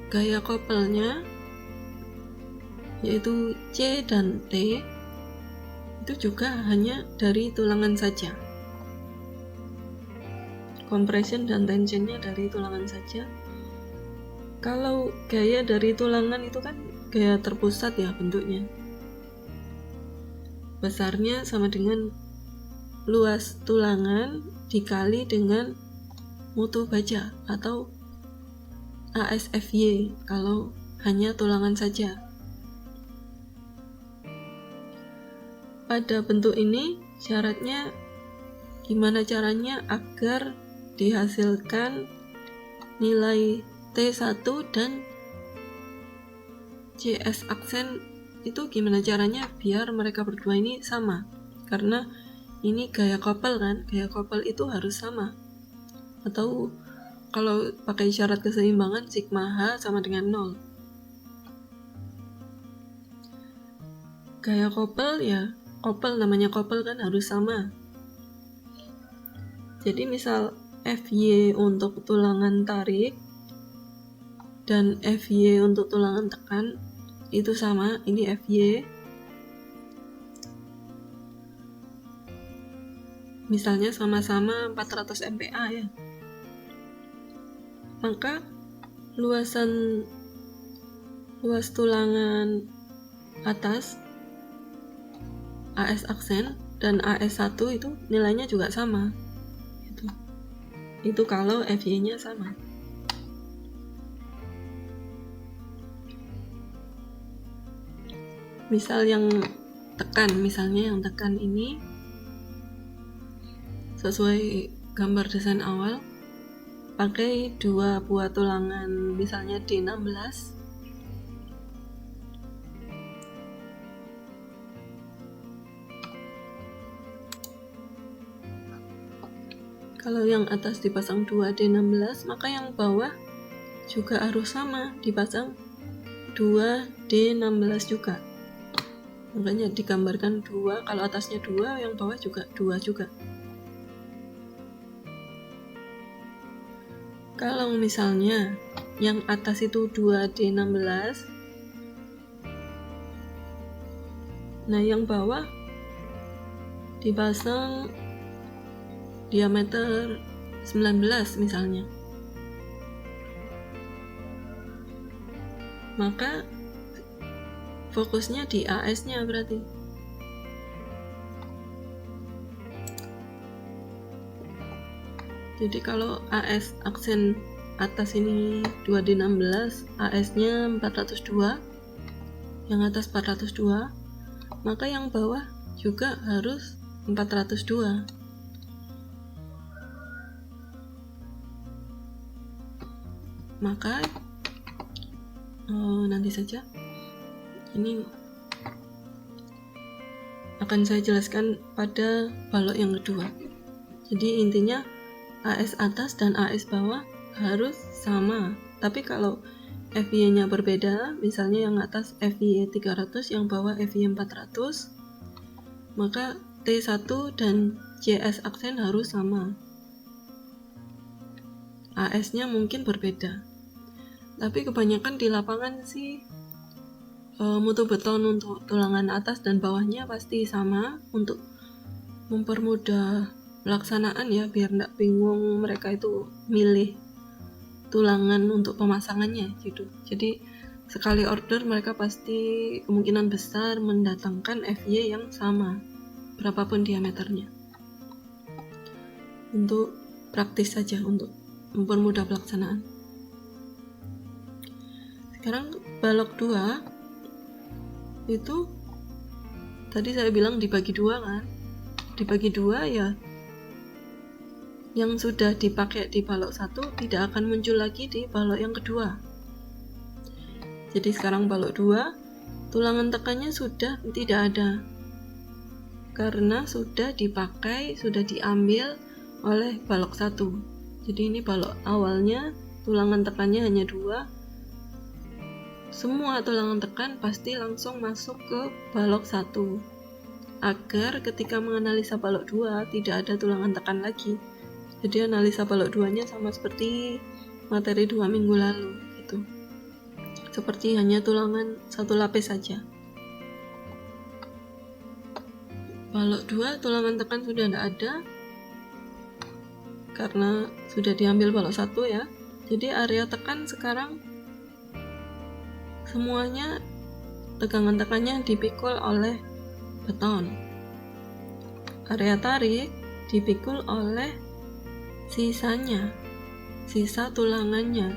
Gaya kopelnya yaitu C dan T itu juga hanya dari tulangan saja. Compression dan tensionnya dari tulangan saja. Kalau gaya dari tulangan itu kan gaya terpusat ya bentuknya. Besarnya sama dengan luas tulangan dikali dengan mutu baja atau ASFY kalau hanya tulangan saja. Pada bentuk ini syaratnya gimana caranya agar dihasilkan nilai T1 dan CS aksen itu gimana caranya biar mereka berdua ini sama, karena ini gaya kopel kan, gaya kopel itu harus sama. Atau kalau pakai syarat keseimbangan sigma H sama dengan 0. Gaya kopel ya, kopel namanya kopel kan harus sama. Jadi misal FY untuk tulangan tarik dan FY untuk tulangan tekan itu sama, ini FY. Misalnya sama-sama 400 MPa ya. Maka luas tulangan atas AS aksen dan AS1 itu nilainya juga sama. Itu kalau FY-nya sama. Misal yang tekan ini sesuai gambar desain awal, pakai 2 buah tulangan misalnya D16. Kalau yang atas dipasang 2 D16, maka yang bawah juga harus sama, dipasang 2 D16 juga. Makanya digambarkan 2, kalau atasnya 2, yang bawah juga 2 juga. Kalau misalnya yang atas itu 2D16, nah yang bawah dipasang diameter 19 misalnya, maka fokusnya di AS-nya berarti. Jadi kalau AS aksen atas ini 2D16, AS-nya 402, yang atas 402, maka yang bawah juga harus 402. Maka nanti saja ini akan saya jelaskan pada balok yang kedua. Jadi intinya AS atas dan AS bawah harus sama. Tapi kalau FY-nya berbeda, misalnya yang atas FY 300, yang bawah FY 400, maka T1 dan JS aksen harus sama. AS-nya mungkin berbeda. Tapi kebanyakan di lapangan sih mutu beton untuk tulangan atas dan bawahnya pasti sama untuk mempermudah pelaksanaan ya, biar nggak bingung mereka itu milih tulangan untuk pemasangannya gitu. Jadi sekali order mereka pasti kemungkinan besar mendatangkan FY yang sama berapapun diameternya. Untuk praktis saja, untuk mempermudah pelaksanaan. Sekarang balok 2 itu tadi saya bilang dibagi 2 kan. Dibagi 2 ya, yang sudah dipakai di balok 1 tidak akan muncul lagi di balok yang kedua. Jadi sekarang balok 2 tulangan tekannya sudah tidak ada karena sudah dipakai, sudah diambil oleh balok 1. Jadi ini balok awalnya tulangan tekannya hanya 2. Semua tulangan tekan pasti langsung masuk ke balok 1 agar ketika menganalisa balok 2 tidak ada tulangan tekan lagi. Jadi analisa balok 2-nya sama seperti materi 2 minggu lalu gitu. Seperti hanya tulangan 1 lapis saja. Balok 2 tulangan tekan sudah tidak ada karena sudah diambil balok 1 ya. Jadi area tekan sekarang semuanya tegangan tekannya dipikul oleh beton. Area tarik dipikul oleh sisa tulangannya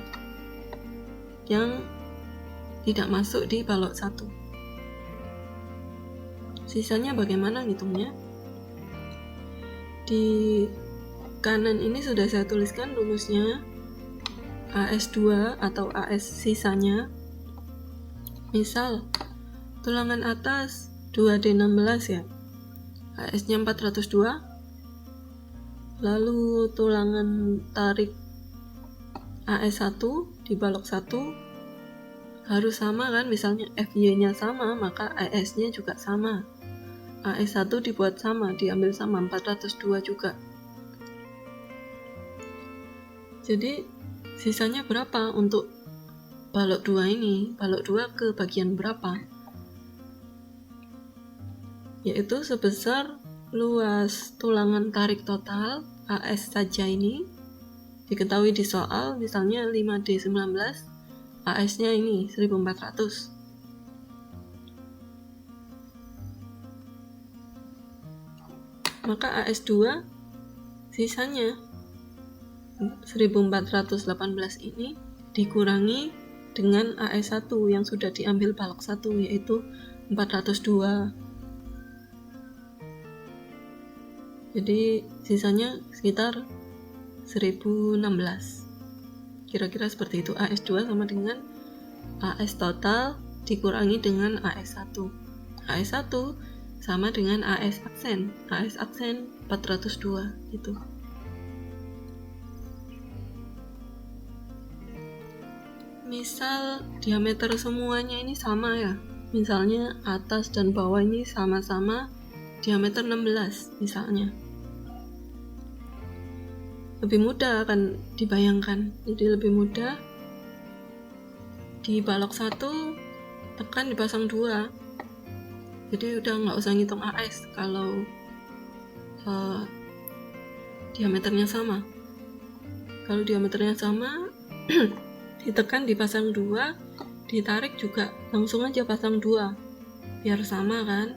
yang tidak masuk di balok 1. Sisanya bagaimana ngitungnya? Di kanan ini sudah saya tuliskan rumusnya. AS2 atau AS sisanya, misal tulangan atas 2D16 ya, AS-nya 402. Lalu tulangan tarik AS1 di balok 1 harus sama kan, misalnya FY-nya sama maka AS-nya juga sama. AS1 dibuat sama, diambil sama, 402 juga. Jadi sisanya berapa untuk balok 2 ini? Balok 2 ke bagian berapa? Yaitu sebesar luas tulangan tarik total AS saja ini diketahui di soal, misalnya 5D19, AS-nya ini 1400. Maka AS2 sisanya 1418 ini dikurangi dengan AS1 yang sudah diambil balok 1 yaitu 402. Jadi sisanya sekitar 1016. Kira-kira seperti itu. AS2 sama dengan AS total dikurangi dengan AS1. AS1 sama dengan AS aksen. AS aksen 402 itu. Misal diameter semuanya ini sama ya. Misalnya atas dan bawah ini sama-sama diameter 16 misalnya. Lebih mudah akan dibayangkan. Jadi lebih mudah di balok 1 tekan dipasang 2. Jadi udah nggak usah ngitung AS kalau diameternya sama. Kalau diameternya sama ditekan dipasang 2, ditarik juga langsung aja pasang 2 biar sama kan.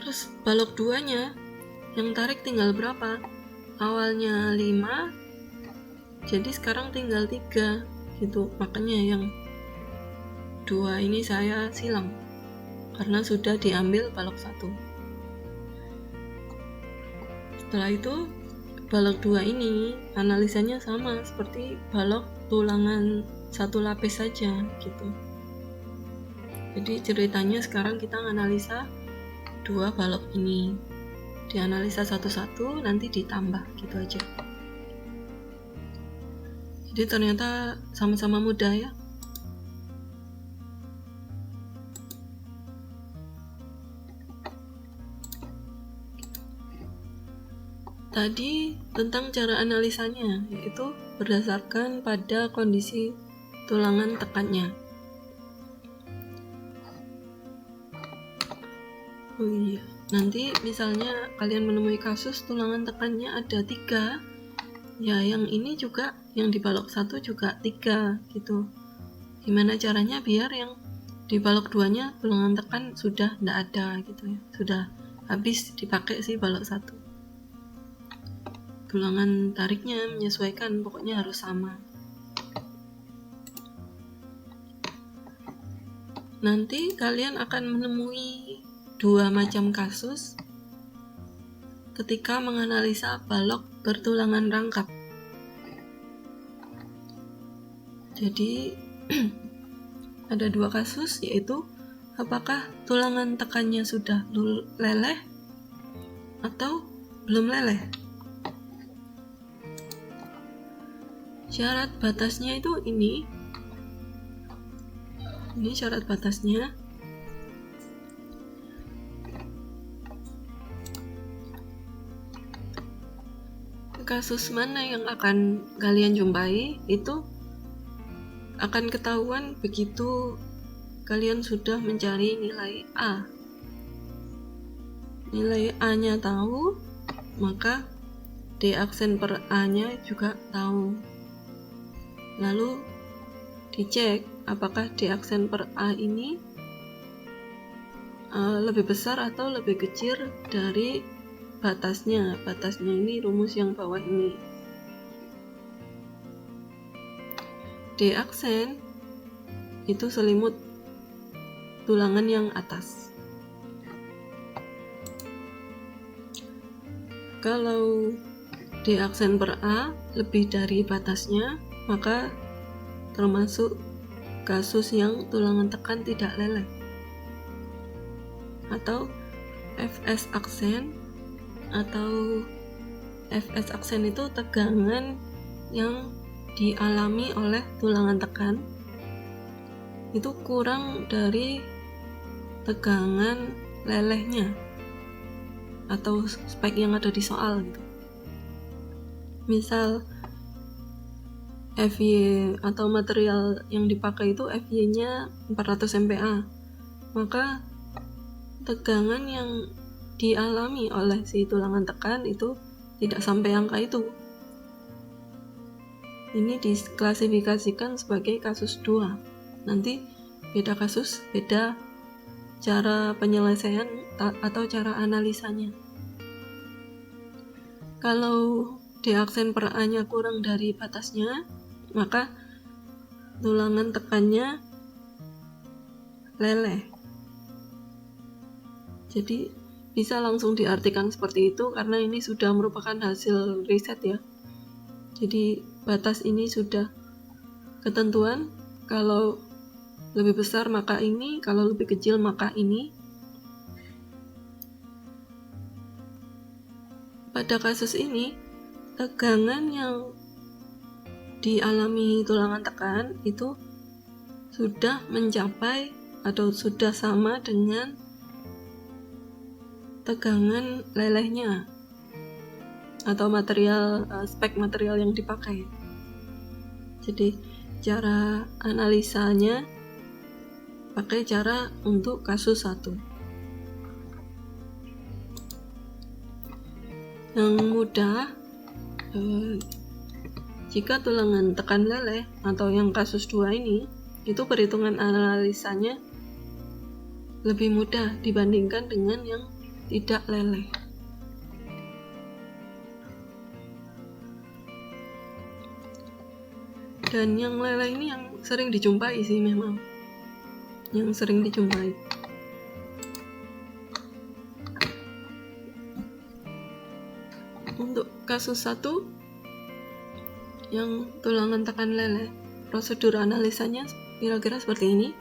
Terus balok 2 nya yang tarik tinggal berapa? awalnya 5, jadi sekarang tinggal 3 gitu. Makanya yang 2 ini saya silang karena sudah diambil balok 1. Setelah itu balok 2 ini analisanya sama seperti balok tulangan 1 lapis saja gitu. Jadi ceritanya sekarang kita analisa 2 balok ini, dianalisa satu-satu, nanti ditambah gitu aja. Jadi ternyata sama-sama mudah ya. Tadi tentang cara analisanya, yaitu berdasarkan pada kondisi tulangan tekannya. Oh iya, nanti misalnya kalian menemui kasus tulangan tekannya ada 3, ya yang ini juga, yang di balok 1 juga 3 gitu. Gimana caranya biar yang di balok 2-nya tulangan tekan sudah tidak ada gitu ya, sudah habis dipakai si balok 1. Tulangan tariknya menyesuaikan, pokoknya harus sama. Nanti kalian akan menemui 2 macam kasus ketika menganalisa balok bertulangan rangkap. Jadi ada 2 kasus, yaitu apakah tulangan tekannya sudah leleh atau belum leleh. Syarat batasnya itu ini syarat batasnya. Kasus mana yang akan kalian jumpai itu akan ketahuan begitu kalian sudah mencari nilai A. Nilai A-nya tahu, maka D aksen per A-nya juga tahu. Lalu dicek apakah D aksen per A ini lebih besar atau lebih kecil dari batasnya. Batasnya ini rumus yang bawah ini. D aksen itu selimut tulangan yang atas. Kalau D aksen per A lebih dari batasnya, maka termasuk kasus yang tulangan tekan tidak leleh. Atau Fs aksen, atau Fs aksen itu tegangan yang dialami oleh tulangan tekan itu kurang dari tegangan lelehnya atau spek yang ada di soal gitu. Misal FY atau material yang dipakai itu FY-nya 400 MPa, maka tegangan yang dialami oleh si tulangan tekan itu tidak sampai angka itu. Ini diklasifikasikan sebagai kasus 2. Nanti beda kasus, beda cara penyelesaian atau cara analisanya. Kalau D aksen per A-nya kurang dari batasnya, maka tulangan tekannya leleh. Jadi bisa langsung diartikan seperti itu karena ini sudah merupakan hasil riset ya. Jadi batas ini sudah ketentuan, kalau lebih besar maka ini, kalau lebih kecil maka ini. Pada kasus ini, tegangan yang dialami tulangan tekan itu sudah mencapai atau sudah sama dengan tegangan lelehnya atau material spek material yang dipakai. Jadi cara analisanya pakai cara untuk kasus 1. Yang mudah, jika tulangan tekan leleh atau yang kasus 2 ini, itu perhitungan analisanya lebih mudah dibandingkan dengan yang tidak leleh. Dan yang lele ini yang sering dijumpai sih, memang yang sering dijumpai. Untuk kasus 1 yang tulangan tekan lele, prosedur analisanya kira-kira seperti ini.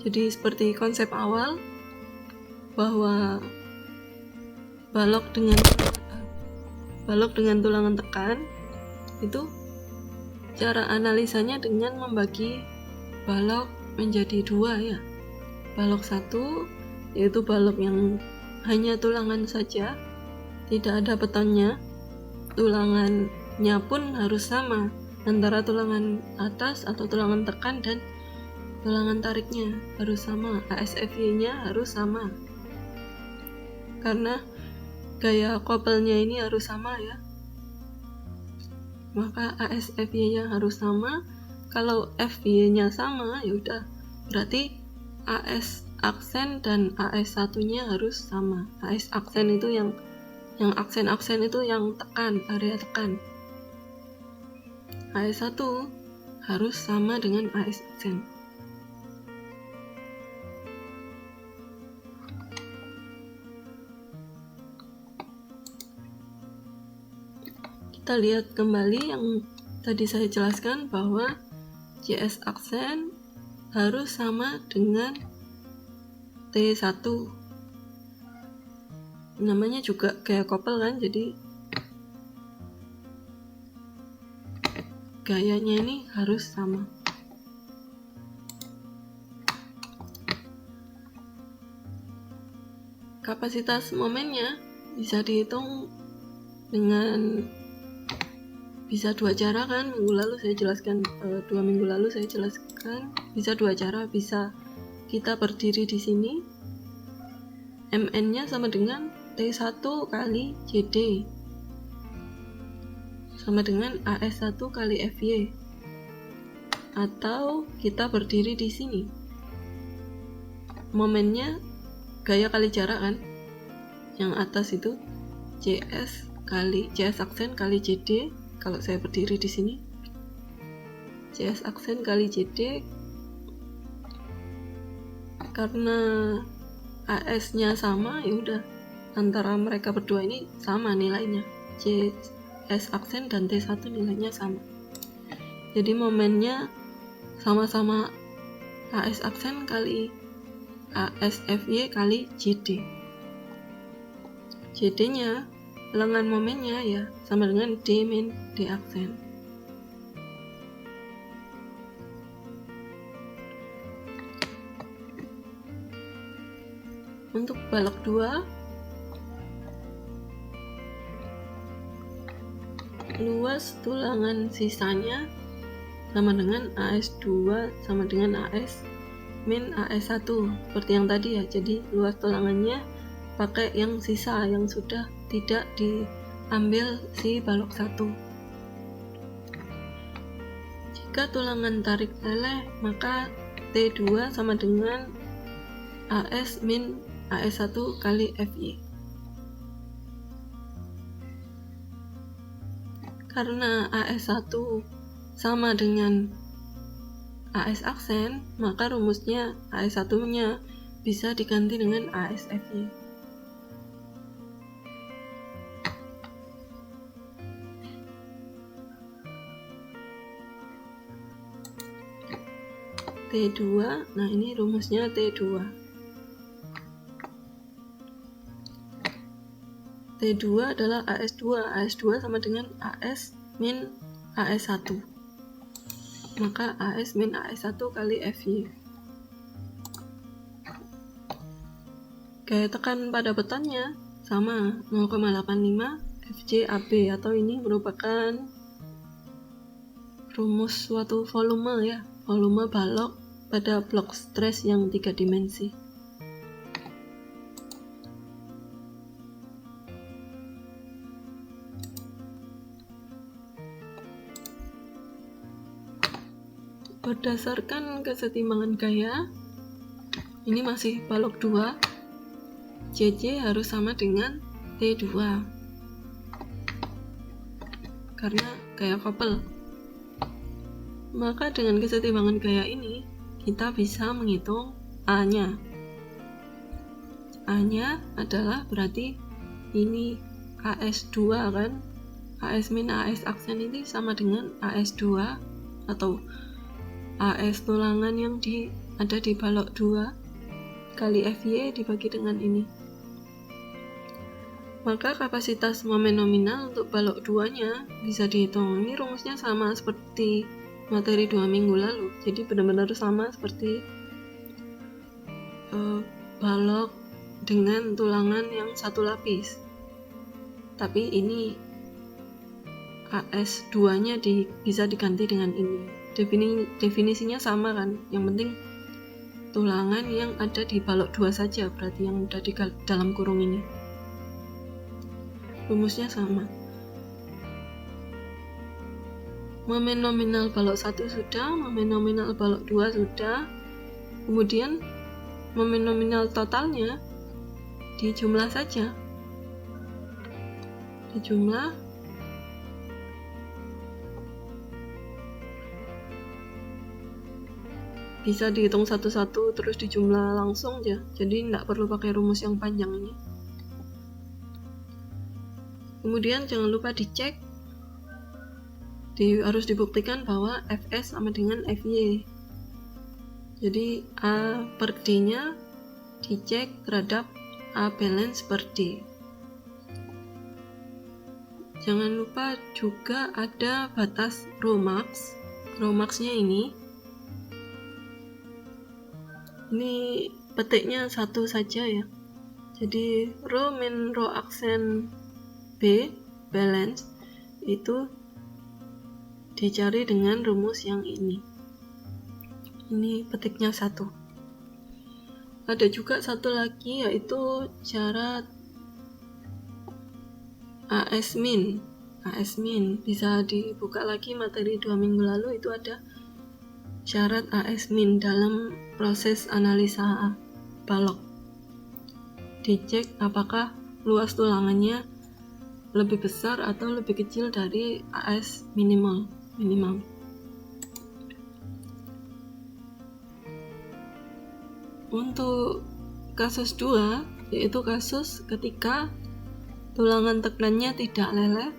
Jadi seperti konsep awal bahwa balok dengan tulangan tekan itu cara analisanya dengan membagi balok menjadi 2 ya. Balok 1 yaitu balok yang hanya tulangan saja, tidak ada betonnya. Tulangannya pun harus sama antara tulangan atas atau tulangan tekan dan tulangan tariknya harus sama, ASFY-nya harus sama. Karena gaya kopelnya ini harus sama ya. Maka ASFY-nya harus sama. Kalau FY-nya sama, ya udah berarti AS aksen dan AS1-nya harus sama. AS aksen itu yang aksen-aksen itu yang tekan, area tekan. AS1 harus sama dengan AS aksen. Kita lihat kembali yang tadi saya jelaskan bahwa JS aksen harus sama dengan T1. Namanya juga kayak kopel kan, jadi gayanya ini harus sama. Kapasitas momennya bisa dihitung dengan bisa 2 cara kan. Minggu lalu saya jelaskan, 2 minggu lalu saya jelaskan bisa 2 cara. Bisa kita berdiri di sini, MN-nya sama dengan T1 kali JD sama dengan AS1 kali FY, atau kita berdiri di sini, momennya gaya kali jarak kan, yang atas itu JS aksen kali JD. Kalau saya berdiri di sini, JS aksen kali JD, karena AS-nya sama, ya udah antara mereka berdua ini sama nilainya. JS aksen dan T1 nilainya sama. Jadi momennya sama-sama AS aksen kali ASFY kali JD. JD-nya lengan momennya ya sama dengan D min D aksen. Untuk balok 2, luas tulangan sisanya sama dengan AS2 sama dengan AS min AS1 seperti yang tadi ya. Jadi luas tulangannya pakai yang sisa yang sudah tidak diambil si balok 1. Jika tulangan tarik leleh, maka T2 sama dengan AS min AS1 kali FY. Karena AS1 sama dengan AS aksen, maka rumusnya AS1-nya bisa diganti dengan ASFY. T2, nah ini rumusnya T2. T2 adalah AS2. AS2 sama dengan AS min AS1. Maka AS min AS1 kali FY. Gaya tekan pada betonnya sama 0,85 FJ AB, atau ini merupakan rumus suatu volume ya, volume balok pada blok stres yang 3 dimensi. Berdasarkan kesetimbangan gaya, ini masih balok 2, JJ harus sama dengan T2 karena gaya kopel. Maka dengan kesetimbangan gaya ini kita bisa menghitung A-nya. A-nya adalah berarti ini AS2 kan, AS min AS aksen ini sama dengan AS2 atau AS tulangan yang ada di balok 2 kali FY dibagi dengan ini. Maka kapasitas momen nominal untuk balok 2 nya bisa dihitung. Ini rumusnya sama seperti materi 2 minggu lalu, jadi benar-benar sama seperti balok dengan tulangan yang satu lapis, tapi ini AS2 nya bisa diganti dengan ini. Definisinya sama kan, yang penting tulangan yang ada di balok 2 saja, berarti yang ada di dalam kurung ini. Rumusnya sama. Momen nominal balok 1 sudah, momen nominal balok 2 sudah. Kemudian momen nominal totalnya dijumlah saja. Dijumlah bisa dihitung satu-satu terus dijumlah langsung aja. Jadi tidak perlu pakai rumus yang panjang ini. Kemudian jangan lupa dicek. Harus dibuktikan bahwa Fs sama dengan Fy. Jadi A per D nya dicek terhadap A balance per D. Jangan lupa juga ada batas rho max. Rho max-nya ini petiknya satu saja ya. Jadi rho min rho aksen B balance itu dicari dengan rumus yang ini. Ini petiknya 1. Ada juga satu lagi, yaitu syarat AS min. AS min bisa dibuka lagi materi 2 minggu lalu, itu ada syarat AS min dalam proses analisa balok. Dicek apakah luas tulangannya lebih besar atau lebih kecil dari AS minimal. Untuk kasus 2, yaitu kasus ketika tulangan tegannya tidak leleh,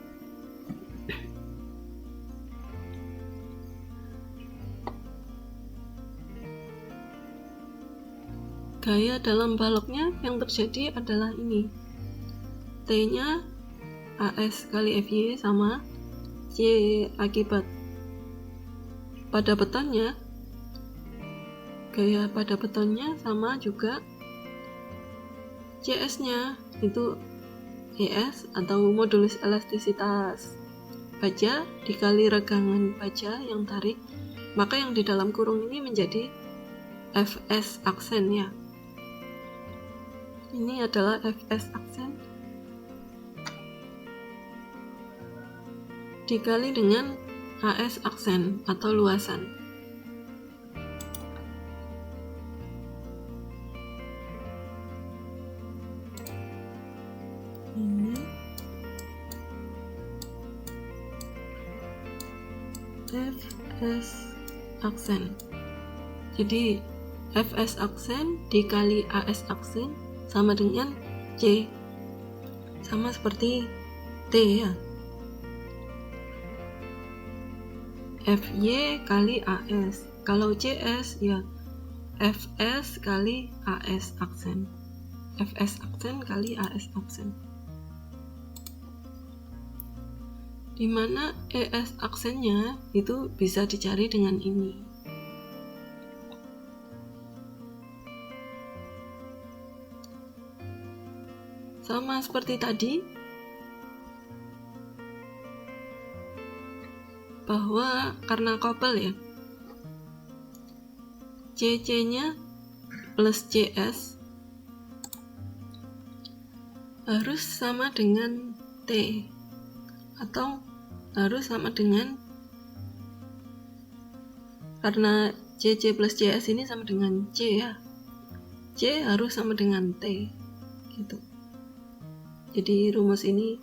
gaya dalam baloknya yang terjadi adalah ini. T-nya AS kali FY sama C akibat pada betonnya. Gaya pada betonnya sama juga CS-nya, itu ES atau modulus elastisitas baja dikali regangan baja yang tarik, maka yang di dalam kurung ini menjadi Fs aksen ya. Ini adalah Fs aksen dikali dengan AS aksen atau luasan. Ini Fs aksen. Jadi Fs aksen dikali AS aksen sama dengan C, sama seperti T ya. Fy kali AS. Kalau CS ya Fs kali AS aksen. Fs aksen kali AS aksen. Dimana ES aksennya itu bisa dicari dengan ini. Sama seperti tadi, bahwa karena couple ya, CC-nya plus CS harus sama dengan T atau harus sama dengan, karena CC plus CS ini sama dengan C ya, C harus sama dengan T gitu. Jadi rumus ini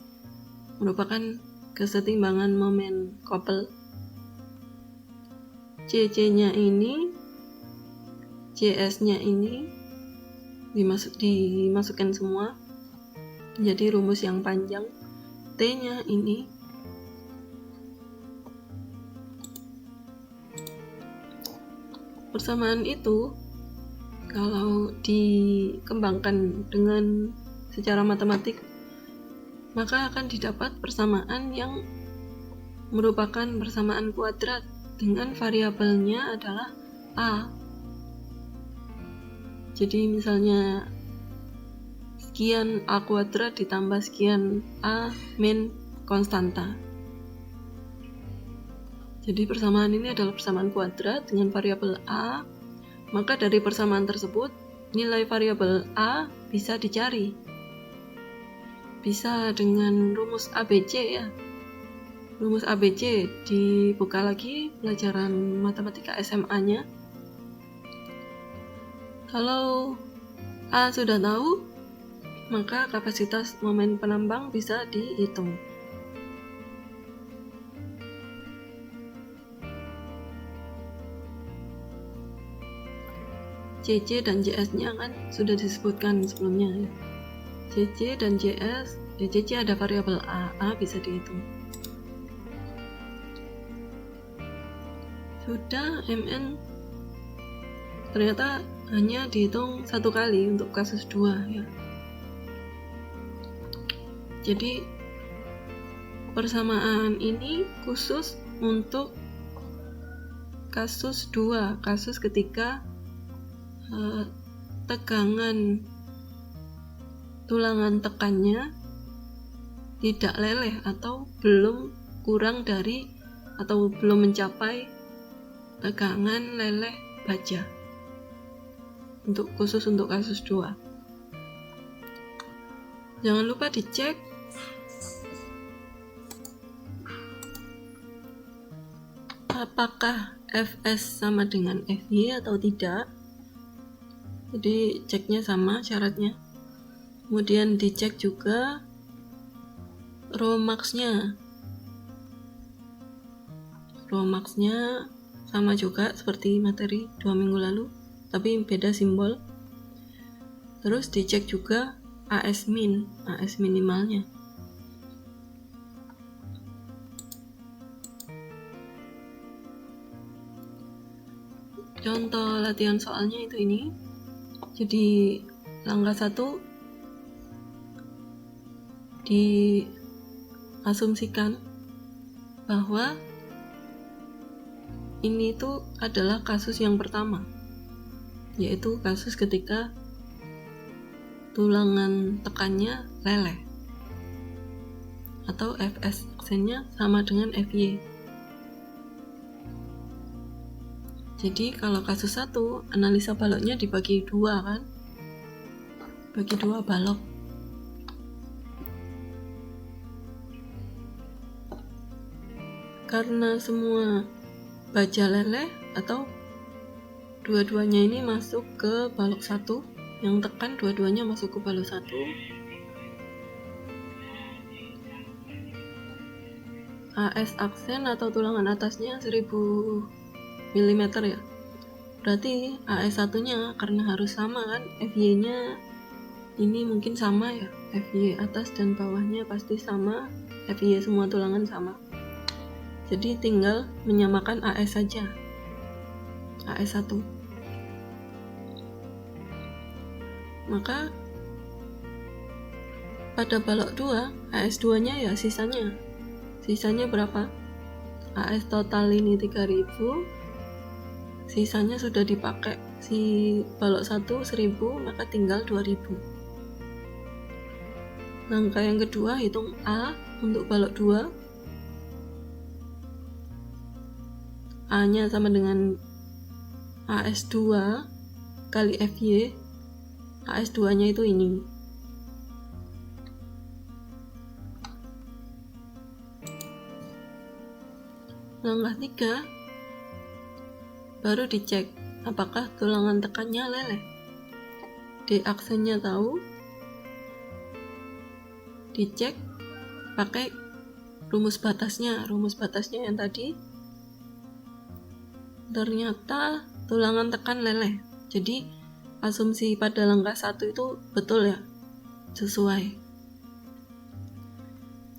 merupakan kesetimbangan momen couple. CC-nya ini, JS-nya ini dimasukkan semua menjadi rumus yang panjang. T-nya ini persamaan itu kalau dikembangkan dengan secara matematik maka akan didapat persamaan yang merupakan persamaan kuadrat dengan variabelnya adalah A. Jadi misalnya sekian A kuadrat ditambah sekian A min konstanta. Jadi persamaan ini adalah persamaan kuadrat dengan variabel A. Maka dari persamaan tersebut nilai variabel A bisa dicari. Bisa dengan rumus ABC ya. Rumus ABC dibuka lagi pelajaran matematika SMA-nya. Kalau A sudah tahu, maka kapasitas momen penambang bisa dihitung. CC dan JS-nya kan sudah disebutkan sebelumnya ya. CC dan JS, di CC ada variabel A bisa dihitung. Sudah MN ternyata hanya dihitung satu kali untuk kasus 2 ya. Jadi persamaan ini khusus untuk kasus 2, kasus ketika tegangan tulangan tekannya tidak leleh atau belum kurang dari atau belum mencapai tegangan leleh baja. Khusus untuk kasus 2. Jangan lupa dicek apakah Fs sama dengan Fy atau tidak. Jadi ceknya sama syaratnya. Kemudian dicek juga Rho-max-nya. Rho-max-nya sama juga seperti materi 2 minggu lalu, tapi beda simbol. Terus dicek juga AS min, AS minimalnya. Contoh latihan soalnya itu ini. Jadi langkah 1 diasumsikan bahwa ini tuh adalah kasus yang pertama, yaitu kasus ketika tulangan tekannya leleh atau Fs aksennya sama dengan Fy. Jadi kalau kasus 1, analisa baloknya dibagi 2 kan, bagi 2 balok. Karena semua baja leleh atau dua-duanya ini masuk ke balok 1, yang tekan dua-duanya masuk ke balok 1, AS aksen atau tulangan atasnya 1000 mm ya. Berarti AS1 nya karena harus sama kan, Fy nya ini mungkin sama ya, Fy atas dan bawahnya pasti sama, Fy semua tulangan sama. Jadi tinggal menyamakan AS saja, AS1. Maka pada balok 2, AS2 nya ya sisanya berapa? AS total ini 3000, sisanya sudah dipakai si balok 1 1000, maka tinggal 2000. Langkah yang kedua, hitung A untuk balok 2. A nya sama dengan AS2 kali Fy. AS2 nya itu ini. Langkah 3, baru dicek apakah tulangan tekannya leleh. D aksennya tahu, dicek pakai rumus batasnya yang tadi, ternyata tulangan tekan leleh. Jadi asumsi pada langkah 1 itu betul ya, sesuai.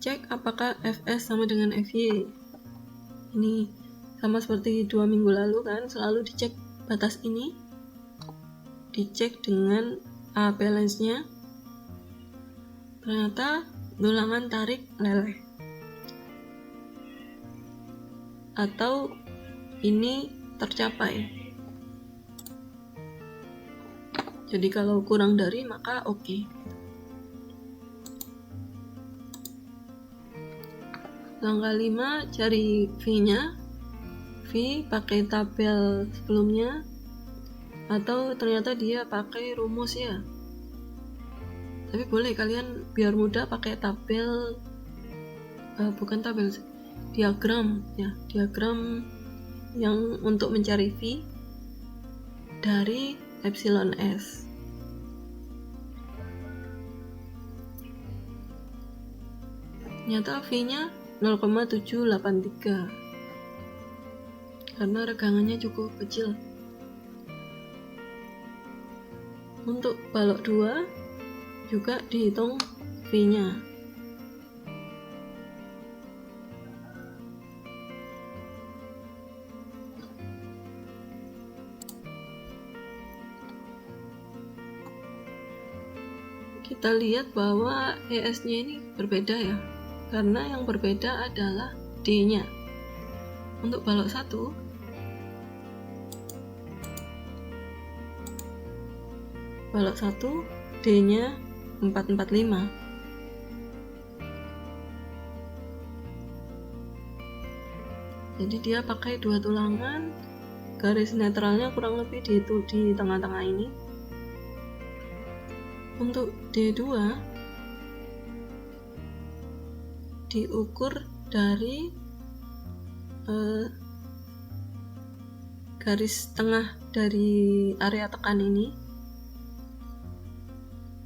Cek apakah Fs sama dengan Fy. Ini sama seperti 2 minggu lalu kan, selalu dicek batas ini, dicek dengan A balance-nya. Ternyata tulangan tarik leleh. Atau ini tercapai. Jadi kalau kurang dari maka oke. Langkah 5, cari V-nya. V pakai tabel sebelumnya, atau ternyata dia pakai rumus ya. Tapi boleh kalian biar mudah pakai tabel, bukan tabel, diagram ya, diagram yang untuk mencari V dari epsilon S. Ternyata V-nya 0,783 karena regangannya cukup kecil. Untuk balok 2 juga dihitung V-nya. Kita lihat bahwa ES-nya ini berbeda ya, karena yang berbeda adalah D-nya. Untuk balok 1, D-nya 445. Jadi dia pakai 2 tulangan, garis netralnya kurang lebih di tengah-tengah ini. Untuk D2 diukur dari garis tengah dari area tekan ini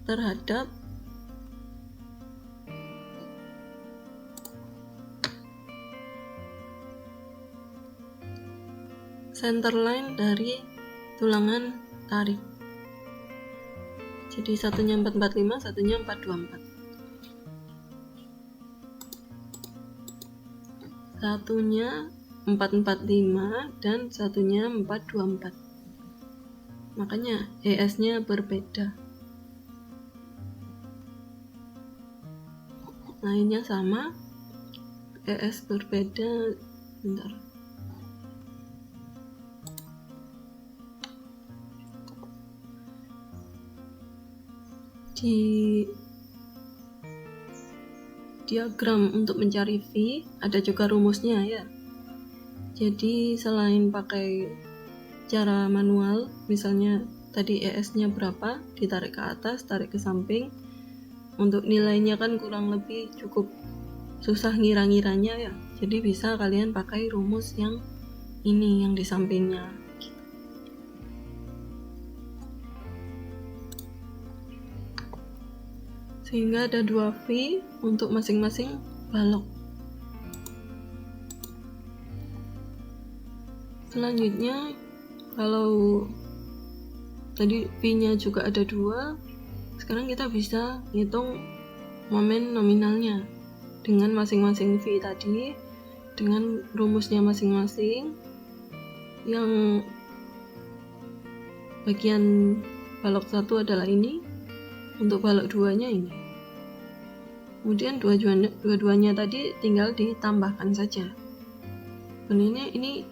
terhadap center line dari tulangan tarik. Jadi satunya 445, satunya 424. Satunya 445 dan satunya 424. Makanya ES-nya berbeda. Lainnya sama, ES berbeda. Bentar. Di diagram untuk mencari V ada juga rumusnya ya. Jadi selain pakai cara manual, misalnya tadi ES-nya berapa, ditarik ke atas, tarik ke samping, untuk nilainya kan kurang lebih cukup susah ngira-ngiranya ya. Jadi bisa kalian pakai rumus yang ini, yang di sampingnya. Sehingga ada 2 V untuk masing-masing balok. Selanjutnya, kalau tadi V-nya juga ada 2, sekarang kita bisa hitung momen nominalnya dengan masing-masing V tadi, dengan rumusnya masing-masing. Yang bagian balok 1 adalah ini, untuk balok 2-nya ini. Kemudian dua-duanya tadi tinggal ditambahkan saja. Sebenarnya ini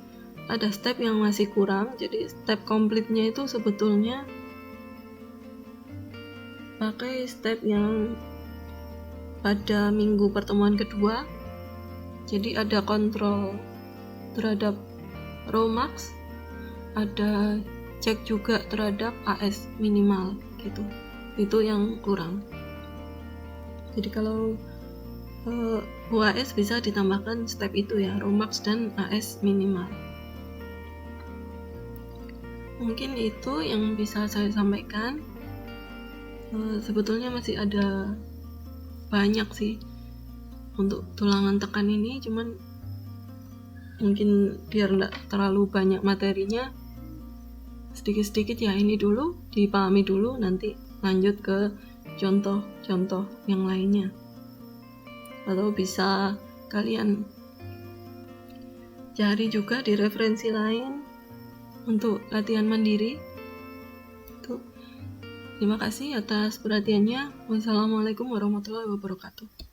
ada step yang masih kurang, jadi step komplitnya itu sebetulnya pakai step yang pada minggu pertemuan kedua. Jadi ada kontrol terhadap row max, ada cek juga terhadap AS minimal gitu. Itu yang kurang. Jadi kalau UAS bisa ditambahkan step itu ya, row max dan AS minimal. Mungkin itu yang bisa saya sampaikan. Sebetulnya masih ada banyak sih untuk tulangan tekan ini, cuman Mungkin biar enggak terlalu banyak materinya, sedikit-sedikit ya, ini dulu dipahami dulu, nanti lanjut ke contoh-contoh yang lainnya. Atau bisa kalian cari juga di referensi lain untuk latihan mandiri. Tuh. Terima kasih atas perhatiannya. Wassalamualaikum warahmatullahi wabarakatuh.